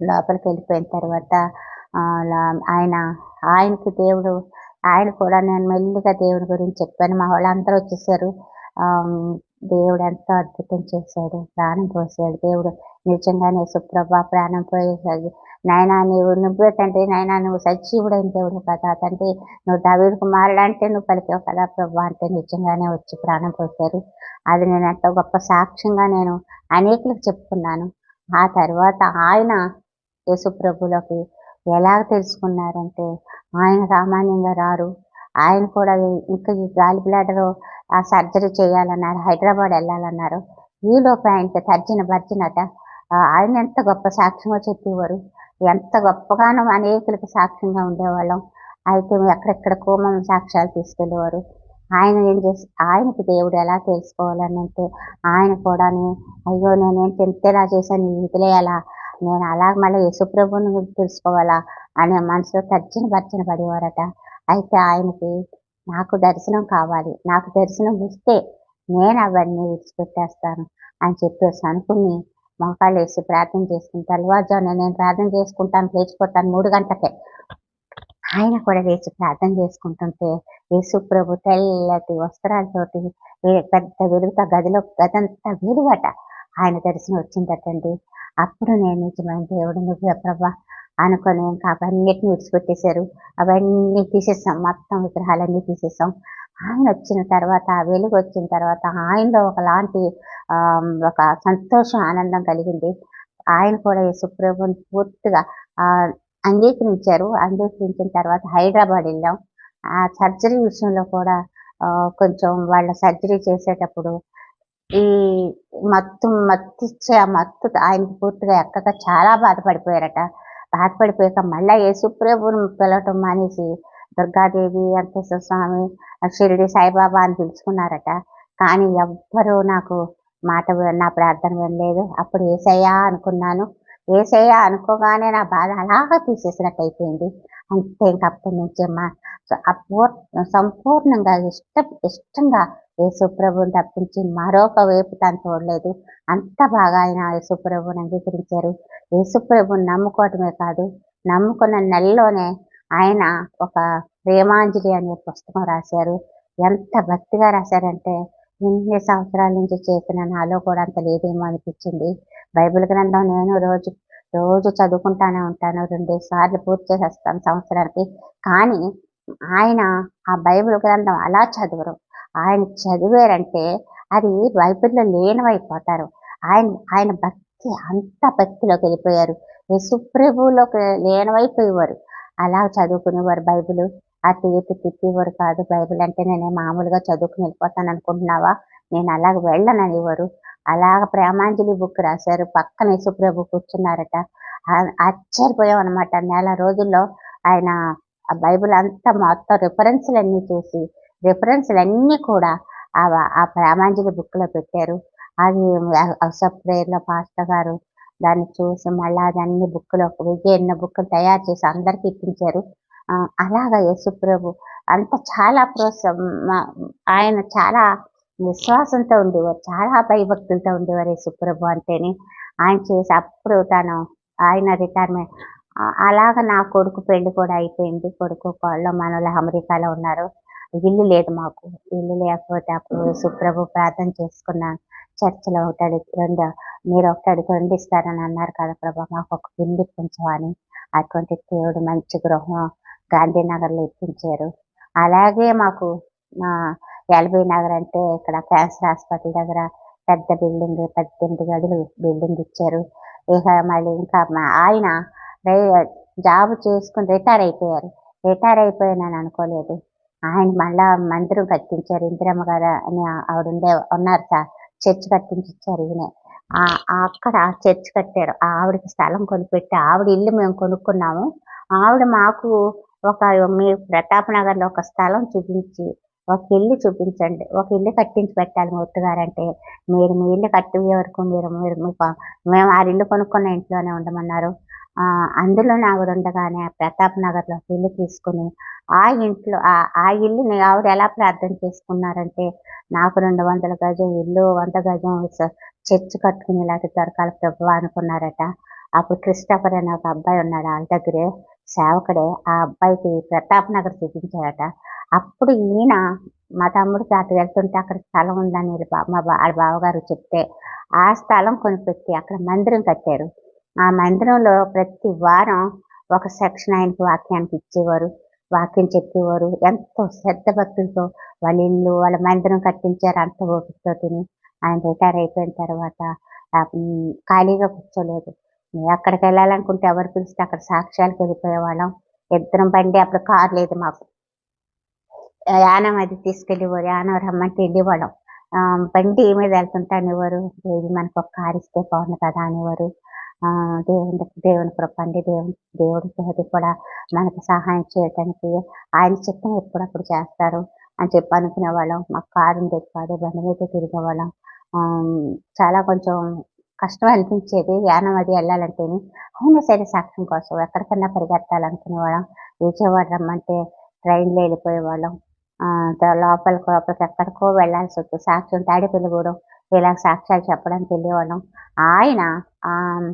లోపలికి వెళ్ళిపోయిన తర్వాత ఆయనకి దేవుడు ఆయన కూడా నేను మెల్లిగా దేవుడి గురించి చెప్పాను. మా వాళ్ళందరూ వచ్చేసారు. దేవుడు ఎంతో అద్భుతం చేశాడు, ప్రాణం పోసాడు దేవుడు. నిజంగానే సుప్రభ ప్రాణం పోయేసరికి నాయనా నువ్వే తండ్రి, నాయనా నువ్వు సజీవుడైన దేవుడు కదా తండ్రి, నువ్వు దావీదు కుమారుడు అంటే నువ్వు పలికావు కదా ప్రభా అంటే నిజంగానే వచ్చి ప్రాణం పోసారు. అది నేను ఎంతో గొప్ప సాక్ష్యంగా నేను అనేకులకు చెప్పుకున్నాను. ఆ తర్వాత ఆయన యేసుప్రభులోకి ఎలా తెలుసుకున్నారంటే ఆయన సామాన్యంగా రారు. ఆయన కూడా ఇంకా ఈ గాలి బ్లాడర్ సర్జరీ చేయాలన్నారు, హైదరాబాద్ వెళ్ళాలన్నారు. ఈలోపు ఆయనకి తర్జన ఆయన ఎంత గొప్ప సాక్ష్యమో చెప్పేవారు. ఎంత గొప్పగానో అనేకులకు సాక్ష్యంగా ఉండేవాళ్ళం. అయితే ఎక్కడెక్కడికో మనం సాక్ష్యాలు తీసుకెళ్ళేవారు. ఆయనకి దేవుడు ఎలా తెలుసుకోవాలని అంటే ఆయన కూడా అయ్యో నేనేంటి ఇంతేలా చేశాను, వదిలేయాలా, నేను అలా మళ్ళీ యేసుప్రభుని తెలుసుకోవాలా అనే మనసులో తర్జన పడేవారట. అయితే ఆయనకి నాకు దర్శనం కావాలి, నాకు దర్శనం ఇస్తే నేను అవన్నీ విడిచిపెట్టేస్తాను అని చెప్పేసి అనుకుని మోకాళ్ళు వేసి ప్రార్థన చేసుకుని తెల్లవారుజామున నేను ప్రార్థన చేసుకుంటాను లేచిపోతాను 3 గంటలకే. ఆయన కూడా లేచి ప్రార్థన చేసుకుంటుంటే యేసు ప్రభు తెల్లటి వస్త్రాలతోటి పెద్ద వెలుగుతో గదంతా వెలుగట. ఆయన దర్శనం వచ్చిందటండి. అప్పుడు నేను నిజమైన దేవుడు నువ్వే ప్రభా అనుకొని ఇంకా అవన్నిటిని విడిచిపెట్టేశారు. అవన్నీ తీసేసాం. మొత్తం విగ్రహాలన్నీ తీసేసాం. ఆయన వచ్చిన తర్వాత ఆ వెలుగు వచ్చిన తర్వాత ఆయనలో ఒకలాంటి ఒక సంతోషం, ఆనందం కలిగింది. ఆయన కూడా యేసుప్రభుని పూర్తిగా అంగీకరించారు. అంగీకరించిన తర్వాత హైదరాబాద్ వెళ్ళాం. ఆ సర్జరీ విషయంలో కూడా కొంచెం వాళ్ళ సర్జరీ చేసేటప్పుడు ఈ మత్తిచ్చే ఆ మత్తు ఆయనకి పూర్తిగా ఎక్కక చాలా బాధపడిపోయారట. బాధపడిపోయాక మళ్ళా యేసుప్రభుని పిలవటం మానేసి దుర్గాదేవి, వెంకటేశ్వర స్వామి, షిరిడి సాయిబాబా అని పిలుచుకున్నారట. కానీ ఎవ్వరూ నాకు నా ప్రార్థన వినలేదు. అప్పుడు యేసయ్యా అనుకున్నాను. యేసయ్యా అనుకోగానే నా బాధ అలాగా తీసేసినట్టు అయిపోయింది. అంతే ఇంక అప్పటి నుంచి సంపూర్ణంగా ఇష్టంగా యేసుప్రభుని తప్పించి మరొక వైపు తను చూడలేదు. అంత బాగా ఆయన యేసుప్రభుని అంగీకరించారు. యేసుప్రభుని నమ్ముకోవటమే కాదు, నమ్ముకున్న నెలలోనే ఆయన ఒక ప్రేమాంజలి అనే పుస్తకం రాశారు. ఎంత భక్తిగా రాశారంటే ఇన్ని సంవత్సరాల నుంచి చేసిన నాలో కూడా అంత లేదేమో అనిపించింది. బైబిల్ గ్రంథం నేను రోజు చదువుకుంటానే ఉంటాను. 2 సార్లు పూర్తి చేసేస్తాను సంవత్సరానికి. కానీ ఆయన ఆ బైబిల్ గ్రంథం అలా చదవరు. ఆయన చదివారంటే అది బైబిల్‌లో లీనమైపోతారు. ఆయన భక్తి అంత భక్తిలోకి వెళ్ళిపోయారు. యేసుప్రభువులోకి లీనమైపోయేవారు. అలా చదువుకునేవారు బైబిలు. అటు ఇటు తిప్పేవారు కాదు. బైబిల్ అంటే నేను మామూలుగా చదువుకుని వెళ్ళిపోతాను అనుకుంటున్నావా? నేను అలాగ వెళ్ళననేవారు. అలాగ ప్రేమాంజలి బుక్ రాశారు. పక్కన యేసుప్రభు కూర్చున్నారట. ఆశ్చర్యపోయామనమాట. నెల రోజుల్లో ఆయన ఆ బైబిల్ అంతా మొత్తం రిఫరెన్స్‌లన్నీ చూసి, రిఫరెన్స్‌లన్నీ కూడా ఆ ప్రేమాంజలి బుక్‌లో పెట్టారు. అది వాట్సాప్ ప్రేయర్‌లో పాస్టర్ గారు దాన్ని చూసి మళ్ళా అదన్నీ బుక్‌లో ఎన్నో బుక్కులు తయారు చేసి అందరికి ఇప్పించారు. అలాగా యేసుప్రభు అంత చాలా ఆయన చాలా విశ్వాసంతో ఉండేవారు. చాలా భయభక్తులతో ఉండేవారు యేసుప్రభు అంటేనే. ఆయన చేసి అప్పుడు ఆయన రిటైర్మెంట్ అలాగ నా కొడుకు పెళ్లి కూడా అయిపోయింది. కొడుకు, కోడలు మనోళ్ళు అమెరికాలో ఉన్నారు. ఇల్లు లేదు మాకు. ఇల్లు లేకపోతే అప్పుడు యేసుప్రభు ప్రార్థన చేసుకున్నాను. చర్చిలో మీరు ఒకటి ఇస్తారని అన్నారు కదా ప్రభా మాకు ఒక ఇల్లు ఇప్పించవా అని. అటువంటి దేవుడు మంచి గృహం గాంధీనగర్‌లో ఇప్పించారు. అలాగే మాకు ఎల్బీ నగర్ అంటే ఇక్కడ క్యాన్సర్ హాస్పిటల్ దగ్గర పెద్ద బిల్డింగ్ 18 గదులు బిల్డింగ్ ఇచ్చారు. ఇక మళ్ళీ ఇంకా ఆయన జాబ్ చేసుకుని రిటైర్ అయిపోయారు. రిటైర్ అయిపోయానని అనుకోలేదు. ఆయన మళ్ళా మందిరం కట్టించారు. ఇందిరమ్మ గారు అని ఆవిడ ఉన్నారు చర్చ్ కట్టించిచ్చారు ఈయనే. అక్కడ చర్చ్ కట్టారు. ఆవిడకి స్థలం కొనిపెట్టి ఆవిడ ఇల్లు మేము కొనుక్కున్నాము. ఆవిడ మాకు మీ ప్రతాప్ నగర్‌లో ఒక స్థలం చూపించి ఒక ఇల్లు చూపించండి. ఒక ఇల్లు కట్టించి పెట్టాలి మూర్తి గారంటే, మీరు మీ ఇల్లు కట్టే వరకు మేము ఆ ఇల్లు కొనుక్కున్న ఇంట్లోనే ఉండమన్నారు. అందులోనే ఆవిడ ఉండగానే ప్రతాప్ నగర్‌లో ఇల్లు తీసుకొని ఆ ఇంట్లో ఆ ఇల్లుని ఆవిడ ఎలా ప్రార్థన చేసుకున్నారంటే, నాకు 200 గజం ఇల్లు, 100 గజం చర్చ్ కట్టుకునేలాగా దొరకాలి ప్రభువా అనుకున్నారట. అప్పుడు క్రిస్టఫర్ అనే ఒక అబ్బాయి ఉన్నాడు ఆళ్ళ దగ్గరే సేవకుడే. ఆ అబ్బాయికి ప్రతాప్ నగర్ చూపించారట. అప్పుడు ఈయన మా తమ్ముడికి అటు వెళ్తుంటే అక్కడ స్థలం ఉందని వాళ్ళ బావగారు చెప్తే, ఆ స్థలం కొనిపెట్టి అక్కడ మందిరం కట్టారు. ఆ మందిరంలో ప్రతి వారం ఒక సెక్షన్ ఆయనకి వాక్యానికి ఇచ్చేవారు. వాక్యం చెప్పేవారు. ఎంతో శ్రద్ధ భక్తులతో వాళ్ళ ఇల్లు, వాళ్ళ మందిరం కట్టించారు. అంత ఓపికతోటిని. ఆయన రిటైర్ అయిపోయిన తర్వాత ఖాళీగా కూర్చోలేదు. ఎక్కడికి వెళ్ళాలనుకుంటే ఎవరు పిలిస్తే అక్కడ సాక్ష్యాలకు వెళ్ళిపోయేవాళ్ళం. ఇద్దరం బండి అప్పుడు కారు లేదు మాకు. యానం అది తీసుకెళ్ళేవారు. యానం రమ్మంటే వెళ్ళేవాళ్ళం. బండి మీద వెళ్తుంటే అనేవారు, మనకు ఒక కారు ఇస్తే బాగుండు కదా అనేవారు. దేవుని కృప అండి. దేవుడు కూడా మనకు సహాయం చేయటానికి ఆయన చిత్తం ఎప్పుడప్పుడు చేస్తారు అని చెప్పి అనుకునేవాళ్ళం. మాకు కారు ఉండేది కాదు. బండి మీద తిరిగేవాళ్ళం. చాలా కొంచెం కష్టం అనిపించేది యానం అది వెళ్ళాలంటేనే. అయినా సరే సాక్ష్యం కోసం ఎక్కడికన్నా పరిగెత్తాలనుకునేవాళ్ళం. విజయవాడ రమ్మంటే ట్రైన్‌లో వెళ్ళిపోయేవాళ్ళం. లోపలికి ఎక్కడికో వెళ్ళాల్సి వస్తుంది. సాక్ష్యం తాడేపల్లిగూడెం ఇలా సాక్ష్యాలు చెప్పడానికి వెళ్ళేవాళ్ళం. ఆయన ఆహ్,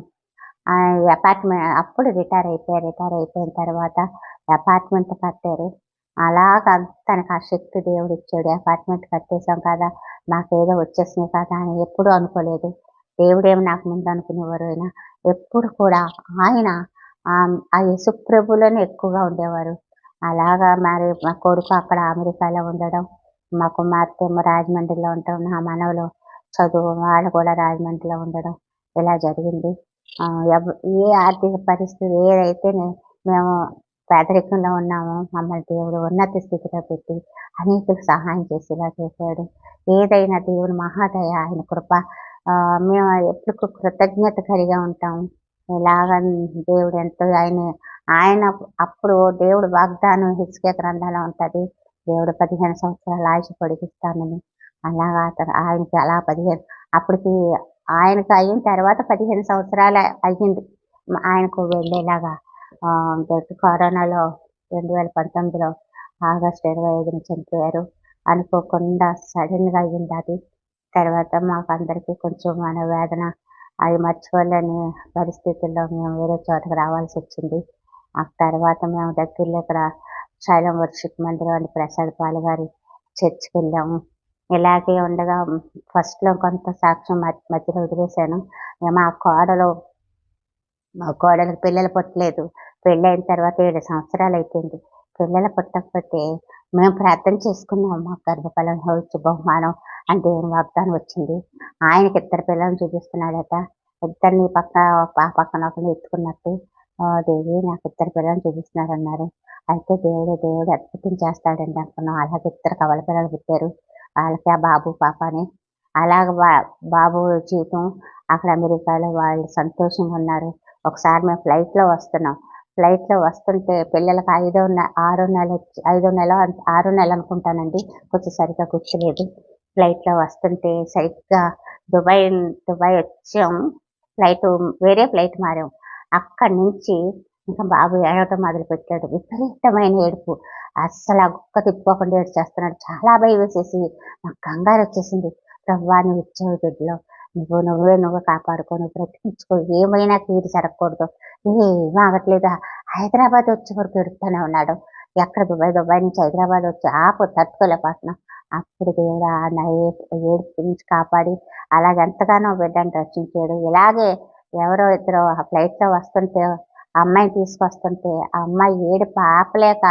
అపార్ట్‌మెంట్ అప్పుడు రిటైర్ అయిపోయారు. రిటైర్ అయిపోయిన తర్వాత అపార్ట్‌మెంట్ కట్టారు. అలాగా తనకు ఆ శక్తి దేవుడిచ్చాడు. అపార్ట్‌మెంట్ కట్టేసాం కదా! నాకేదో వచ్చేసినాయి కదా! అని ఎప్పుడూ అనుకోలేదు. దేవుడేమో నాకు ముందు అనుకునేవారు ఆయన. ఎప్పుడు కూడా ఆయన ఆ యేసుప్రభులోనే ఎక్కువగా ఉండేవారు. అలాగా మరి మా కొడుకు అక్కడ అమెరికాలో ఉండడం, మా కుమార్తె ఏమో రాజమండ్రిలో ఉండటం, నా మనవలు చదువు వాళ్ళు కూడా రాజమండ్రిలో ఉండడం ఇలా జరిగింది. ఏ ఆర్థిక పరిస్థితి ఏదైతే మేము పేదరికంలో ఉన్నామో మమ్మల్ని దేవుడు ఉన్నత స్థితిలో పెట్టి అనేకులకు సహాయం చేసేలా చేశాడు. ఏదైనా దేవుని మహాదయ, ఆయన కృప మేము ఎప్పుడు కృతజ్ఞత కలిగి ఉంటాము. ఇలాగ దేవుడు ఎంతో ఆయన అప్పుడు దేవుడు వాగ్దానం హిజ్కియా గ్రంథంలో ఉంటది. దేవుడు 15 సంవత్సరాలు ఆయుష్షు పొడిగిస్తానని. అలాగా ఆయనకి అలా 15 అప్పటికి ఆయనకి అయిన తర్వాత 15 సంవత్సరాలు అయ్యింది. ఆయనకు వెళ్ళేలాగా కరోనాలో 2019లో ఆగస్టు 25న చనిపోయారు. అనుకోకుండా సడెన్‌గా అయిందది. తర్వాత మాకందరికీ కొంచెం మనోవేదన, అది మర్చిపోలేని పరిస్థితుల్లో మేము వేరే చోటకి రావాల్సొచ్చింది. ఆ తర్వాత మేము దగ్గరలో ఇక్కడ శైలం వర్షిప్ మందిరం అని ప్రసాద్ పాల్ గారి చర్చికెళ్ళాము. ఇలాగే ఉండగా ఫస్ట్‌లో కొంత సాక్ష్యం మధ్యలో వదిలేసాను. మా కోడలు మా కోడలికి పిల్లలు పుట్టలేదు. పెళ్ళైన తర్వాత 7 సంవత్సరాలయిపోయింది. పిల్లలు పుట్టకపోతే మేము ప్రార్థన చేసుకున్నాం. మాకు గర్భఫలం ఇవ్వచ్చు బహుమానం అని దేవుని వాగ్దానం వచ్చింది. ఆయనకి ఇద్దరు పిల్లల్ని చూపిస్తున్నాడట. ఇద్దరిని పక్కన ఒకరిని ఎత్తుకున్నట్టు దేవి నాకు ఇద్దరు పిల్లల్ని చూపిస్తున్నారన్నారు. అయితే దేవుడు అద్భుతం చేస్తాడండి అనుకున్నాం. అలాగే ఇద్దరు కవల పిల్లలు పుట్టారు. వాళ్ళకి ఆ బాబు, పాప అని. అలాగ బాబు జీవితం అక్కడ అమెరికాలో వాళ్ళు సంతోషంగా ఉన్నారు. ఒకసారి మేము ఫ్లైట్‌లో వస్తున్నాం. ఫ్లైట్‌లో వస్తుంటే పిల్లలకి ఐదో నెల ఆరో నెల అనుకుంటానండి. కొంచెం సరిగ్గా గుర్తులేదు. ఫ్లైట్‌లో వస్తుంటే సరిగ్గా దుబాయ్ దుబాయ్ వచ్చాము. వేరే ఫ్లైట్ మారాం. అక్కడి నుంచి ఇంకా బాబు ఏడవటం మొదలుపెట్టాడు. విపరీతమైన ఏడుపు. అస్సల గుక్క తిప్పుకోకుండా ఏడ్చేస్తున్నాడు. చాలా భయమేసేసి నాకు కంగారొచ్చేసింది. ప్రభువా నువ్విచ్చావు బిడ్డలు. నువ్వే కాపాడుకో. నువ్వు బ్రతికించుకో. ఏమైనా కీడు జరగకూడదు. ఏమి ఆగట్లేదు. హైదరాబాద్ వచ్చే వరకు ఏడుస్తూనే ఉన్నాడు. ఎక్కడ దుబాయ్ నుంచి హైదరాబాద్ వచ్చి తట్టుకోలేకపోతున్నాం. అప్పుడు దేవుడు నా ఏడుపు నుంచి కాపాడి అలాగెంతగానో బిడ్డని రక్షించాడు. ఇలాగే ఎవరో ఇద్దరు ఆ ఫ్లైట్‌లో వస్తుంటే ఆ అమ్మాయిని తీసుకొస్తుంటే ఆ అమ్మాయి ఏడుపు ఆపలేక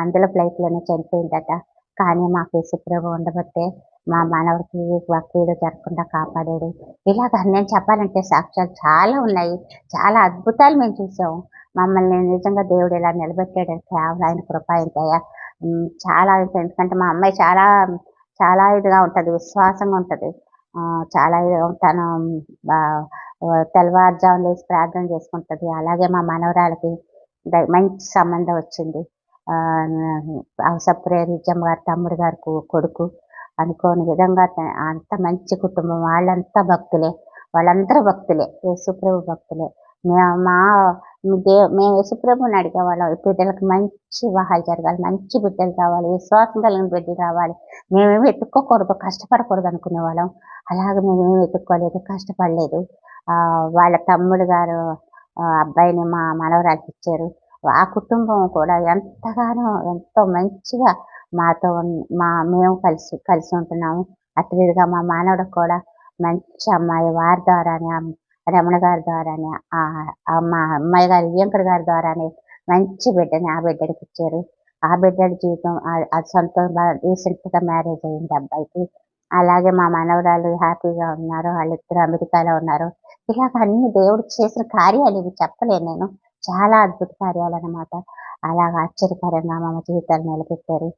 అందులో ఫ్లైట్‌లోనే చనిపోయిందట. కానీ మాకు యేసుప్రభు ఉండబట్టే మా మనవడికి కీడు జరగకుండా కాపాడాడు. ఇలాగ నేను చెప్పాలంటే సాక్ష్యాలు చాలా ఉన్నాయి. చాలా అద్భుతాలు మేము చూసాం. మమ్మల్ని నిజంగా దేవుడు ఇలా నిలబెట్టాడంటే కేవలం ఆయన కృప, ఆయన దయ. చాలా ఎందుకంటే మా అమ్మాయి చాలా ఇదిగా ఉంటది. విశ్వాసంగా ఉంటది. చాలా తను తెల్లవారుజామున లేసి ప్రార్థన చేసుకుంటది. అలాగే మా మనవరాలికి మంచి సంబంధం వచ్చింది. సప్రేరిజం గారి తమ్ముడు గారి కొడుకు. అనుకోని విధంగా అంత మంచి కుటుంబం. వాళ్ళంతా భక్తులే. వాళ్ళందరూ భక్తులే. యేసుప్రభు భక్తులే. మేము యేసుప్రభుని అడిగేవాళ్ళం. ఈ బిడ్డలకు మంచి వివాహాలు జరగాలి. మంచి బిడ్డలు కావాలి. విశ్వాసం కలిగిన బిడ్డలు కావాలి. మేమేమి వెతుక్కోకూడదు, కష్టపడకూడదు అనుకునేవాళ్ళం. అలాగే మేమేమి వెతుక్కోలేదు, కష్టపడలేదు. వాళ్ళ తమ్ముడు గారు అబ్బాయిని మా మనవరాలికి ఇచ్చారు. ఆ కుటుంబం కూడా ఎంతో మంచిగా మాతో మేము కలిసి ఉంటున్నాము. అటువిధంగా మా మనవడికి కూడా మంచి అమ్మాయి వారి ద్వారానే రమణ గారి ద్వారానే మా అమ్మాయి గారు వియ్యంకుడు గారి ద్వారానే మంచి బిడ్డని ఆ బిడ్డడికి ఇచ్చారు. ఆ బిడ్డడి జీవితం అది రీసెంట్‌గా మ్యారేజ్ అయింది అబ్బాయికి. అలాగే మా మనవరాలు హ్యాపీగా ఉన్నారు. వాళ్ళిద్దరూ అమెరికాలో ఉన్నారు. ఇలాగ అన్ని దేవుడు చేసిన కార్యాలు ఇవి చెప్పలేను నేను. చాలా అద్భుత కార్యాలన్నమాట. అలాగ ఆశ్చర్యకరంగా మా జీవితాలు నిలబెట్టారు.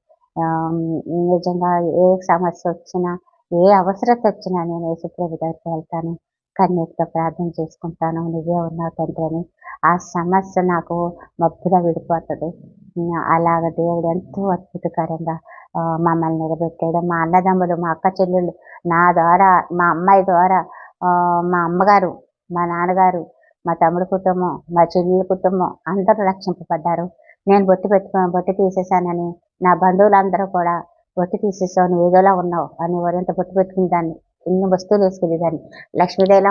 నిజంగా ఏ సమస్య వచ్చినా, ఏ అవసరత వచ్చినా నేను యేసుప్రభు దగ్గరికి వెళ్తాను. కన్నీటితో ప్రార్థన చేసుకుంటాను. నువ్వే ఉన్నావు తండ్రి అని. ఆ సమస్య నాకు మబ్బులా విడిపోతది. అలాగ దేవుడు ఎంతో అద్భుతకరంగా మమ్మల్ని నిలబెట్టాడు. మా అన్నదమ్ములు, మా అక్క చెల్లెళ్ళు నా ద్వారా, మా అమ్మాయి ద్వారా మా అమ్మగారు, మా నాన్నగారు, మా తమ్ముడి కుటుంబం, మా చెల్లెల కుటుంబం అందరూ రక్షింపబడ్డారు. నేను బొట్టు తీసేశానని నా బంధువులందరూ కూడా బొట్టు తీసేసావు, నువ్వు ఏదోలా ఉన్నావు అని ఎవరంత బొట్టు పెట్టుకున్న దాన్ని ఇన్ని వస్తువులు వేసుకునేదాన్ని. లక్ష్మీదేవిలా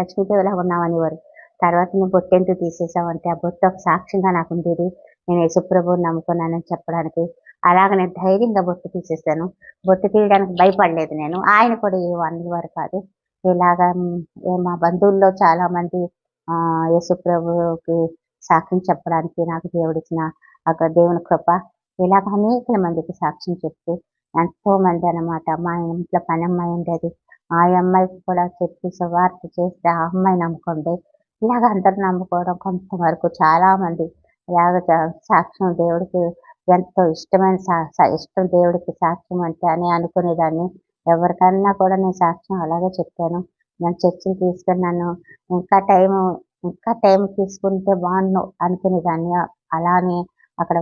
లక్ష్మీదేవిలా ఉన్నావనేవారు. తర్వాత నువ్వు బొట్టెందుకు తీసేసావంటే, ఆ బొట్టు ఒక సాక్ష్యంగా నాకు ఉండేది. నేను యేసుప్రభువుని నమ్ముకున్నానని చెప్పడానికి. అలాగ నేను ధైర్యంగా బొట్టు తీసేసాను. బొట్టు తీయడానికి భయపడలేదు నేను. ఆయన కూడా అనేవారు కాదు. ఇలాగా మా బంధువుల్లో చాలా మంది యేసుప్రభువుకి సాక్ష్యం చెప్పడానికి నాకు దేవుడిచ్చిన దేవుని కృప. ఇలాగ అనేక మందికి సాక్ష్యం చెప్తూ ఎంతో మంది అన్నమాట. మా ఇంట్లో పనమ్మాయి ఉండేది. ఆ అమ్మాయికి కూడా చెప్పి సువార్త చేస్తే ఆ అమ్మాయి నమ్ముకుంది. ఇలాగ అందరూ నమ్ముకోవడం, కొంతవరకు చాలా మంది ఇలాగ సాక్ష్యం దేవుడికి ఎంతో ఇష్టమైన ఇష్టం దేవుడికి సాక్ష్యం అంటే అని అనుకునేదాన్ని. ఎవరికన్నా కూడా నేను సాక్ష్యం అలాగే చెప్పాను. నేను చర్చికి తీసుకున్నాను. ఇంకా టైం తీసుకుంటే బాగుండు అనుకునేదాన్ని. అలానే అక్కడ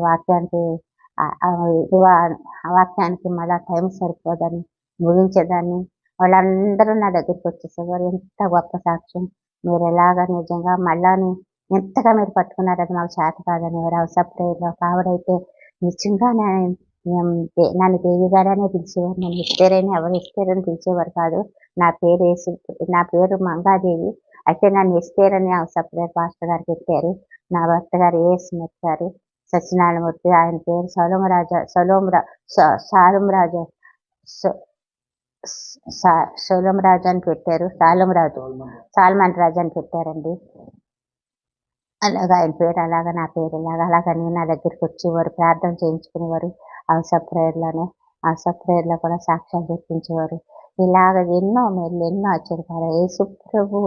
వాక్యానికి మళ్ళా టైం సరిపోదని ముగించేదాన్ని. వాళ్ళందరూ నా దగ్గరికి వచ్చేసేవారు. ఎంత గొప్ప సాక్ష్యం, మీరు ఎలాగ నిజంగా మళ్ళాని ఎంతగా మీరు పట్టుకున్నారని మాకు చేత కాదని అవసరప్రేయర్లో ఆవిడైతే నిజంగా నన్ను దేవి గారనే పిలిచేవారు. నన్ను ఇస్తేరని ఎవరు ఇస్తేరని పిలిచేవారు కాదు. నా పేరు మంగాదేవి. అయితే నన్ను ఇస్తేరని అవసరప్రేయర్ పాస్టర్ గారు పెట్టారు. నా భర్త గారు ఏఎస్ మూర్తి గారు, సత్యనారాయణమూర్తి. ఆయన పేరు సోలంరాజు అని పెట్టారు. సాల్మన్ రాజు అని పెట్టారండి. అలాగా ఆయన పేరు, అలాగా నా పేరు, అలాగని నా దగ్గరికి వచ్చేవారు. ప్రార్థన చేయించుకునేవారు. అవసర ప్రేయర్లో కూడా సాక్ష్యాలు చెప్పించేవారు. ఇలాగ ఎన్నో ఆశ్చర్యపడారు. యేసుప్రభు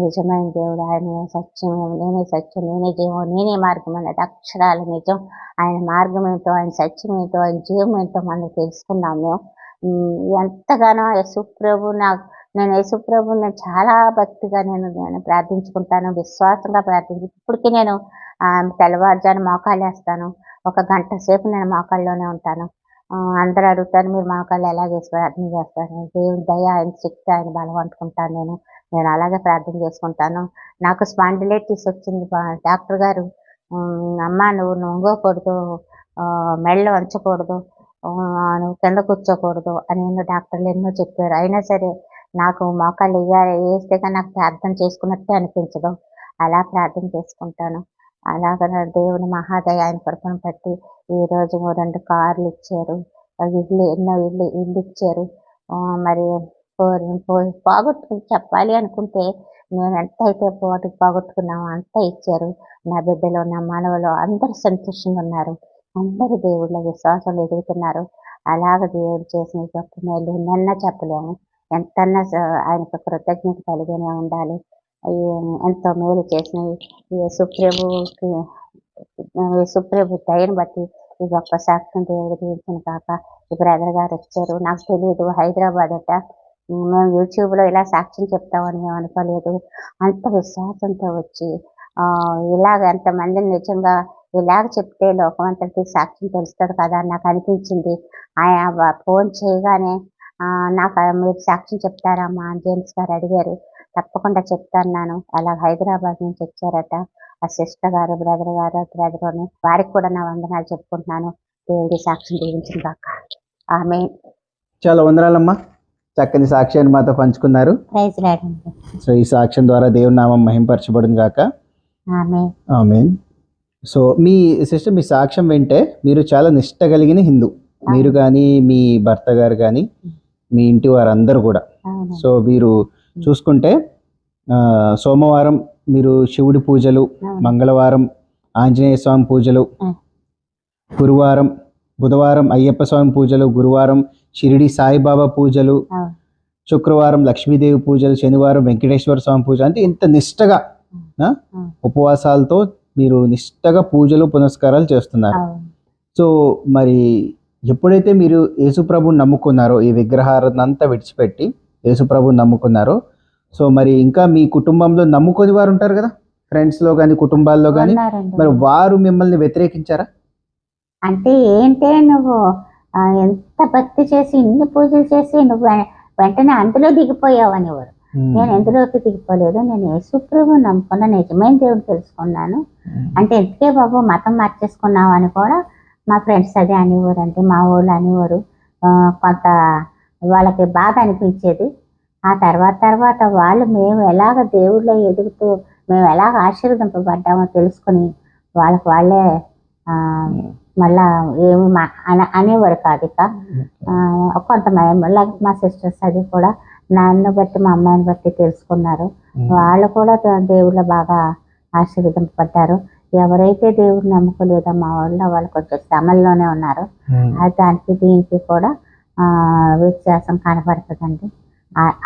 నిజమైన దేవుడు, ఆయన సత్యం, నేనే సత్యం, నేనే జీవం, నేనే మార్గం అన్నది అక్షరాల నిజం. ఆయన మార్గం ఏంటో, ఆయన సత్యం ఏంటో, ఆయన జీవం ఏంటో మనం తెలుసుకున్నాము. ఎంతగానో నేను యేసుప్రభుని చాలా భక్తిగా నేను ప్రార్థించుకుంటాను, విశ్వాసంగా ఇప్పటికీ నేను తెల్లవారుజాను మోకాళ్ళు వేస్తాను. 1 గంట సేపు నేను మోకాళ్ళలోనే ఉంటాను. అందరూ అడుగుతారు, మీరు మోకాళ్ళు ఎలా చేసి ప్రార్థన చేస్తారు? దేవుని దయ, ఆయన శక్తి, ఆయన బలం అందుకుంటాను. నేను అలాగే ప్రార్థన చేసుకుంటాను. నాకు స్పాండిలైటిస్ వచ్చింది. డాక్టర్ గారు, అమ్మ నువ్వు వంగకూడదు, మెడలు వంచకూడదు, నువ్వు కింద కూర్చోకూడదు అని డాక్టర్లు ఎన్నో చెప్పారు. అయినా సరే నాకు మోకాళ్ళు వేస్తే కానీ నాకు ప్రార్థన చేసుకున్నట్టే అనిపించదు. అలా ప్రార్థన చేసుకుంటాను. అలాగ దేవుని మహాదయ, ఆయన కృపను బట్టి ఈరోజు 2 కార్లు ఇచ్చారు, ఎన్నో ఇల్లు ఇచ్చారు. మరి పోగొట్టుకుని చెప్పాలి అనుకుంటే నేను ఎంతైతే పోగొట్టుకున్నామో అంత ఇచ్చారు. నా బిడ్డలు, నా మనవలు అందరూ సంతోషంగా ఉన్నారు. అందరూ దేవుళ్ళ విశ్వాసాలు ఎదుగుతున్నారు. అలాగ దేవుడు చేసిన గొప్ప మేలు నిన్న చెప్పలేము. ఎంతన్నా ఆయనకు కృతజ్ఞత కలిగినే ఉండాలి. ఎంతో మేలు చేసిన యేసుప్రభు దయను బట్టి ఈ గొప్ప సాక్ష్యం దేవుడు దీవించిన కాక. ఈ బ్రదర్ గారు వచ్చారు, నాకు తెలియదు, హైదరాబాద్ అట. మేము యూట్యూబ్లో ఇలా సాక్ష్యం చెప్తామని మేము అనుకోలేదు. అంత విశ్వాసంతో వచ్చి ఇలాగ ఎంతమందిని నిజంగా ఇలాగ చెప్తే లోకం అంతటికి సాక్ష్యం తెలుస్తుంది కదా అని నాకు అనిపించింది. ఆయన ఫోన్ చేయగానే నాకు మీరు సాక్ష్యం చెప్తారమ్మా అని జేమ్స్ గారు అడిగారు. తప్పకుండా చెప్తాను. అలా హైదరాబాద్ నుంచి వచ్చారట ఆ సిస్టర్ గారు, బ్రదర్ అని వారికి కూడా నా వందనాలు చెప్పుకుంటున్నాను. దేవుడి సాక్ష్యం దీవించిన కాక. ఆమె చాలా వందనాలమ్మా, చక్కని సాక్ష్యాన్ని మాతో పంచుకున్నారు. సో ఈ సాక్ష్యం ద్వారా దేవుని నామం మహింపరచబడును గాక. ఆమేన్. సో మీ సిస్టర్, మీ సాక్ష్యం వింటే మీరు చాలా నిష్ట కలిగిన హిందూ, మీరు కానీ మీ భర్త గారు కానీ మీ ఇంటి వారందరూ కూడా. సో మీరు చూసుకుంటే సోమవారం మీరు శివుడి పూజలు, మంగళవారం ఆంజనేయ స్వామి పూజలు, బుధవారం అయ్యప్ప స్వామి పూజలు, గురువారం షిరిడి సాయిబాబా పూజలు, శుక్రవారం లక్ష్మీదేవి పూజలు, శనివారం వెంకటేశ్వర స్వామి పూజ. అంటే ఇంత నిష్టగా ఉపవాసాలతో మీరు నిష్టగా పూజలు పునస్కారాలు చేస్తున్నారు. సో మరి ఎప్పుడైతే మీరు యేసుప్రభుని నమ్ముకున్నారో, ఈ విగ్రహాలను అంతా విడిచిపెట్టి యేసుప్రభుని నమ్ముకున్నారో, సో మరి ఇంకా మీ కుటుంబంలో నమ్ముకొని వారు ఉంటారు కదా, ఫ్రెండ్స్లో కానీ కుటుంబాల్లో కానీ, మరి వారు మిమ్మల్ని వ్యతిరేకించారా? అంటే ఏంటే నువ్వు ఎంత భక్తి చేసి ఇన్ని పూజలు చేసి నువ్వు వెంటనే అందులో దిగిపోయావు అనేవారు. నేను ఎందులోకి దిగిపోలేదు. నేను యేసుప్రభుని నమ్ముకున్నా, నిజమైన దేవుడు తెలుసుకున్నాను. అంటే ఎందుకే బాబు మతం మార్చేసుకున్నావు అని కూడా మా ఫ్రెండ్స్ అదే అనేవారు. అంటే మా ఊళ్ళు అనేవారు. కొంత వాళ్ళకి బాధ అనిపించేది. ఆ తర్వాత వాళ్ళు మేము ఎలాగ దేవుళ్ళో ఎదుగుతూ మేము ఎలాగ ఆశీర్వదింపబడ్డామో తెలుసుకొని వాళ్ళే ఆ, మళ్ళా ఏమి అనేవారు కాదు. ఇక కొంతమంది మా సిస్టర్స్ అది కూడా నన్ను బట్టి మా అమ్మాయిని బట్టి తెలుసుకున్నారు. వాళ్ళు కూడా దేవుళ్ళ బాగా ఆశీర్వదింపబడ్డారు. ఎవరైతే దేవుడు నమ్ముకోలేదో మా వాళ్ళు కొంచెం శ్రమల్లోనే ఉన్నారు. దానికి దీనికి కూడా వ్యత్యాసం కనబడుతుందండి.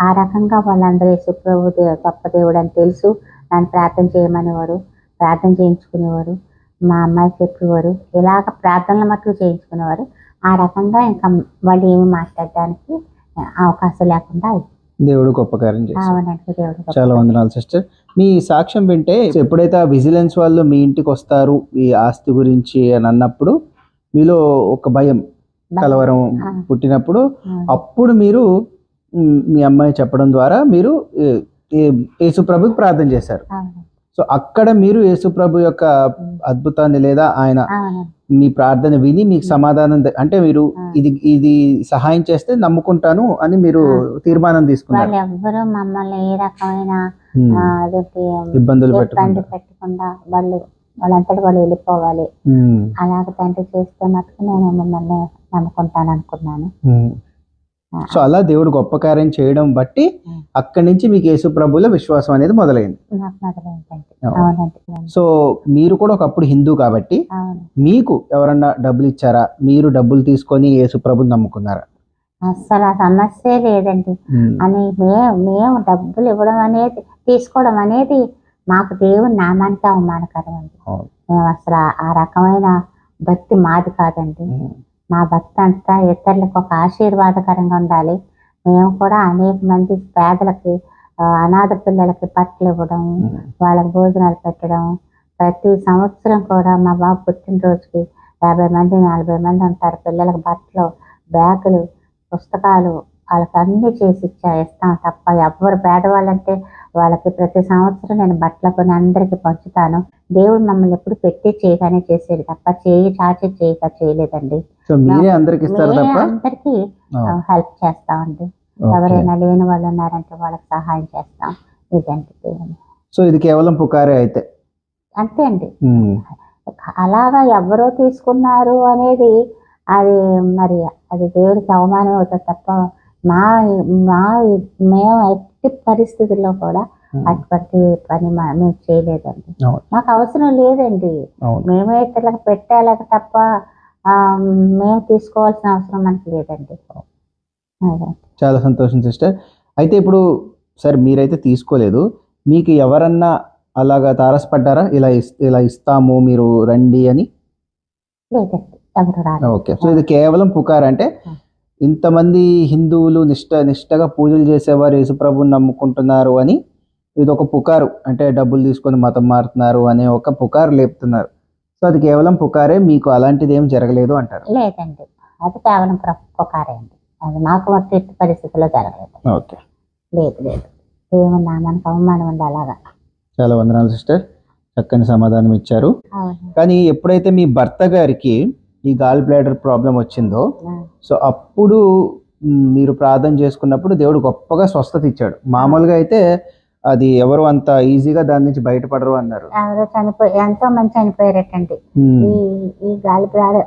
ఆ రకంగా వాళ్ళందరూ యేసుప్రభు గొప్ప దేవుడు అని తెలుసు. నన్ను ప్రార్థన చేయమనేవారు, ప్రార్థన చేయించుకునేవారు, మా అమ్మాయి చెప్పేవారు, ఇలాగ ప్రార్థనలు మట్టుకు చేయించుకునేవారు. ఆ రకంగా ఇంకా వాళ్ళు ఏమి మాట్లాడడానికి అవకాశం లేకుండా దేవుడు గొప్ప కార్యం చేశారు. అవునండి, దేవుడు చాలా వందనాలు సిస్టర్. మీ సాక్ష్యం వింటే ఎప్పుడైతే ఆ విజిలెన్స్ వాళ్ళు మీ ఇంటికి వస్తారు ఈ ఆస్తి గురించి అని అన్నప్పుడు మీలో ఒక భయం, కలవరం పుట్టినప్పుడు అప్పుడు మీరు మీ అమ్మాయి చెప్పడం ద్వారా మీరు యేసుప్రభుకి ప్రార్థన చేశారు. సో అక్కడ మీరు యేసుప్రభు యొక్క అద్భుతాన్ని లేదా ఆయన మీ ప్రార్థన విని మీకు సమాధానం అంటే మీరు ఇది సహాయం చేస్తే నమ్ముకుంటాను అని మీరు తీర్మానం తీసుకున్నారు. ఎవ్వరూ మమ్మల్ని ఏ రకమైన ఇబ్బందులు పెట్టకుండా వాళ్ళంతటి వాళ్ళు వెళ్ళిపోవాలి అలాగ తండ్రి చేస్తే మటుకు నేను మిమ్మల్ని నమ్ముకుంటాను అనుకున్నాను. సో అలా దేవుడు గొప్ప కార్యం చేయడం బట్టి అక్కడి నుంచి మీకు యేసు ప్రభువులో విశ్వాసం అనేది మొదలైంది. సో మీరు కూడా ఒకప్పుడు హిందూ కాబట్టి మీకు ఎవరన్నా డబ్బులు ఇచ్చారా, మీరు డబ్బులు తీసుకొని యేసు ప్రభుని నమ్ముకున్నారా? అసలు ఆ సమస్య లేదండి. అని మేము డబ్బులు ఇవ్వడం అనేది తీసుకోవడం అనేది మాకు దేవుని నామానికి అవమానకరం అండి. మేము అసలు ఆ రకమైన భక్తి మాది కాదండి. మా భక్తి అంతా ఇతరులకు ఒక ఆశీర్వాదకరంగా ఉండాలి. మేము కూడా అనేక మంది పేదలకి, అనాథ పిల్లలకి బట్టలు ఇవ్వడం, వాళ్ళకి భోజనాలు పెట్టడం, ప్రతి సంవత్సరం కూడా మా బాబు పుట్టినరోజుకి 50 మంది 40 మంది ఉంటారు. పిల్లలకు బట్టలు, బ్యాగులు, పుస్తకాలు వాళ్ళకి అన్నీ చేసి ఇస్తాం తప్ప ఎవ్వరు పేదవాళ్ళంటే వాళ్ళకి ప్రతి సంవత్సరం నేను బట్టలు కొని అందరికీ పంచుతాను. దేవుడు మమ్మల్ని ఎప్పుడు పెట్టి చేయగానే చేసేది తప్ప చేయి చాచి చేయలేదండి. అందరికి హెల్ప్ చేస్తామండి. ఎవరైనా లేని వాళ్ళు ఉన్నారంటే వాళ్ళకి సహాయం చేస్తాం. ఇదండి. సో ఇది కేవలం పుకారే అయితే అంతే అండి. అలాగా ఎవరో తీసుకున్నారు అనేది అది మరి అది దేవుడికి అవమానం అవుతుంది తప్ప మేము ఎట్టి పరిస్థితుల్లో కూడా అటువంటి పని మేము చేయలేదండి. మాకు అవసరం లేదండి. మేమే ఇతరులకు పెట్టాలక తప్ప మేము తీసుకోవాల్సిన అవసరం మనకు లేదండి. చాలా సంతోషం సిస్టర్. అయితే ఇప్పుడు సరే మీరైతే తీసుకోలేదు, మీకు ఎవరన్నా అలాగా తారసపడ్డారా ఇలా ఇస్తాము మీరు రండి అని? లేదండి, ఎవరు రాలేదు. ఓకే. సో ఇది కేవలం పుకార్ అంటే ఇంతమంది హిందువులు నిష్టగా పూజలు చేసేవారు యేసుప్రభుని నమ్ముకుంటున్నారు అని ఇది ఒక పుకారు, అంటే డబ్బులు తీసుకొని మతం మారుతున్నారు అనే ఒక పుకారు లేపుతున్నారు. సో అది కేవలం పుకారే, మీకు అలాంటిది ఏం జరగలేదు అంటారు? లేదండి, అది కేవలం పుకారే అండి. అది మాకు మొత్తం ఎట్టి పరిస్థితుల్లో జరగలేదు. ఓకే. లేదు ఏమన్నా మనకు అవమానం ఉండి అలాగా. చాలా వందనాలు సిస్టర్, చక్కని సమాధానం ఇచ్చారు. కానీ ఎప్పుడైతే మీ భర్త గారికి ఈ గాల్ బ్లాడర్ ప్రాబ్లం వచ్చిందో సో అప్పుడు మీరు ప్రార్థన చేసుకున్నప్పుడు దేవుడు గొప్పగా స్వస్థత ఇచ్చాడు. మామూలుగా అయితే అది ఎవరు అంత ఈజీగా దాని నుంచి బయటపడరు అన్నారు. ఎవరో ఎంతో మంది చనిపోయారటండి. ఈ గాలి బ్లాడర్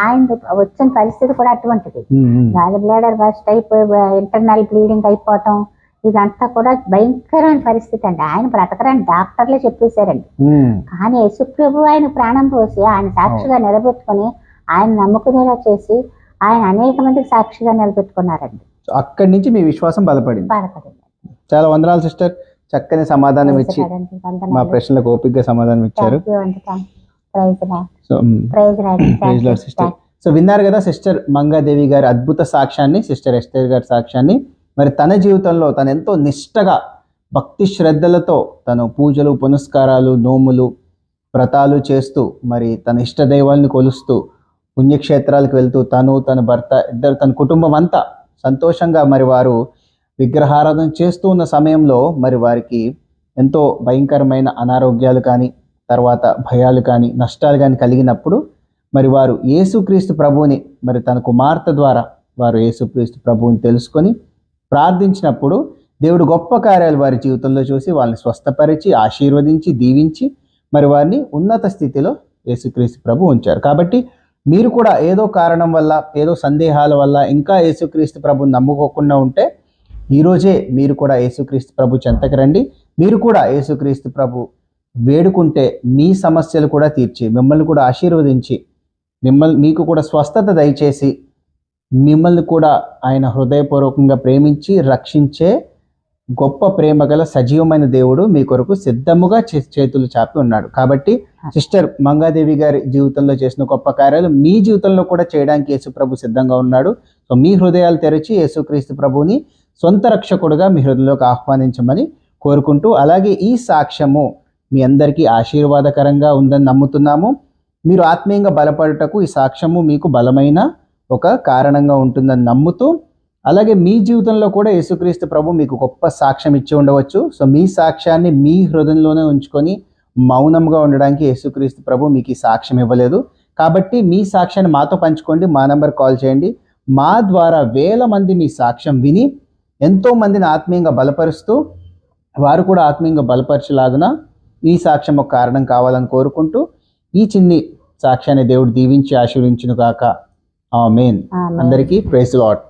ఆయన వచ్చిన పరిస్థితి కూడా అటువంటిది. గాలి బ్లాడర్ బస్ట్ అయిపోయి ఇంటర్నల్ బ్లీడింగ్ అయిపోవటం ఇదంతా కూడా భయంకరమైన పరిస్థితి అండి. ఆయన బ్రతకరని డాక్టర్లే చెప్పేశారండి. కానీ యేసుప్రభు ఆయన ప్రాణం పోసి ఆయన సాక్షిగా నిలబెట్టుకుని ఆయన నమ్ముకునేలా చేసి ఆయన అనేక మందికి సాక్షిగా నిలబెట్టుకున్నారండి. అక్కడి నుంచి మీ విశ్వాసం బలపడింది. చాలా వందనాలు సిస్టర్, చక్కని సమాధానం ఇచ్చి మా ప్రశ్నలకు ఓపికగా సమాధానం ఇచ్చారు. సో విన్నారు కదా సిస్టర్ మంగాదేవి గారి అద్భుత సాక్ష్యాన్ని, సిస్టర్ ఎస్టర్ గారి సాక్ష్యాన్ని. మరి తన జీవితంలో తను ఎంతో నిష్టగా భక్తి శ్రద్ధలతో తను పూజలు, పునస్కారాలు, నోములు, వ్రతాలు చేస్తూ మరి తన ఇష్ట దైవాల్ని కొలుస్తూ పుణ్యక్షేత్రాలకు వెళ్తూ తను తన భర్త ఇద్దరు తన కుటుంబం అంతా సంతోషంగా మరి వారు విగ్రహారాధన చేస్తూ ఉన్న సమయంలో మరి వారికి ఎంతో భయంకరమైన అనారోగ్యాలు కానీ తర్వాత భయాలు కానీ నష్టాలు కానీ కలిగినప్పుడు మరి వారు యేసుక్రీస్తు ప్రభువుని మరి తన కుమార్తె ద్వారా వారు యేసుక్రీస్తు ప్రభువుని తెలుసుకొని ప్రార్థించినప్పుడు దేవుడు గొప్ప కార్యాలు వారి జీవితంలో చూసి వాళ్ళని స్వస్థపరిచి ఆశీర్వదించి దీవించి మరి వారిని ఉన్నత స్థితిలో యేసుక్రీస్తు ప్రభు ఉంచారు. కాబట్టి మీరు కూడా ఏదో కారణం వల్ల ఏదో సందేహాల వల్ల ఇంకా యేసుక్రీస్తు ప్రభు నమ్ముకోకుండా ఉంటే ఈరోజే మీరు కూడా యేసుక్రీస్తు ప్రభు చెంతకు రండి. మీరు కూడా యేసుక్రీస్తు ప్రభు వేడుకుంటే మీ సమస్యలు కూడా తీర్చి మిమ్మల్ని కూడా ఆశీర్వదించి మీకు కూడా స్వస్థత దయచేసి మిమ్మల్ని కూడా ఆయన హృదయపూర్వకంగా ప్రేమించి రక్షించే గొప్ప ప్రేమ గల సజీవమైన దేవుడు మీ కొరకు సిద్ధముగా చేతులు చాపి ఉన్నాడు. కాబట్టి సిస్టర్ మంగాదేవి గారి జీవితంలో చేసిన గొప్ప కార్యాలు మీ జీవితంలో కూడా చేయడానికి యేసు ప్రభు సిద్ధంగా ఉన్నాడు. సో మీ హృదయాలు తెరిచి యేసుక్రీస్తు ప్రభుని సొంత రక్షకుడుగా మీ హృదయంలోకి ఆహ్వానించమని కోరుకుంటూ, అలాగే ఈ సాక్ష్యము మీ అందరికీ ఆశీర్వాదకరంగా ఉందని నమ్ముతున్నాము. మీరు ఆత్మీయంగా బలపడుటకు ఈ సాక్ష్యము మీకు బలమైన ఒక కారణంగా ఉంటుందని నమ్ముతూ, అలాగే మీ జీవితంలో కూడా యేసుక్రీస్తు ప్రభు మీకు గొప్ప సాక్ష్యం ఇచ్చి ఉండవచ్చు. సో మీ సాక్ష్యాన్ని మీ హృదయంలోనే ఉంచుకొని మౌనంగా ఉండడానికి యేసుక్రీస్తు ప్రభు మీకు ఈ సాక్ష్యం ఇవ్వలేదు. కాబట్టి మీ సాక్ష్యాన్ని మాతో పంచుకోండి. మా నంబర్ కాల్ చేయండి. మా ద్వారా వేల మంది మీ సాక్ష్యం విని ఎంతో మందిని ఆత్మీయంగా బలపరుస్తూ వారు కూడా ఆత్మీయంగా బలపరచలాగున ఈ సాక్ష్యం ఒక కారణం కావాలని కోరుకుంటూ, ఈ చిన్ని సాక్ష్యాన్ని దేవుడు దీవించి ఆశీర్వించును గాక. ఆమేన్. అందరికీ ప్రైజ్ ది లార్డ్.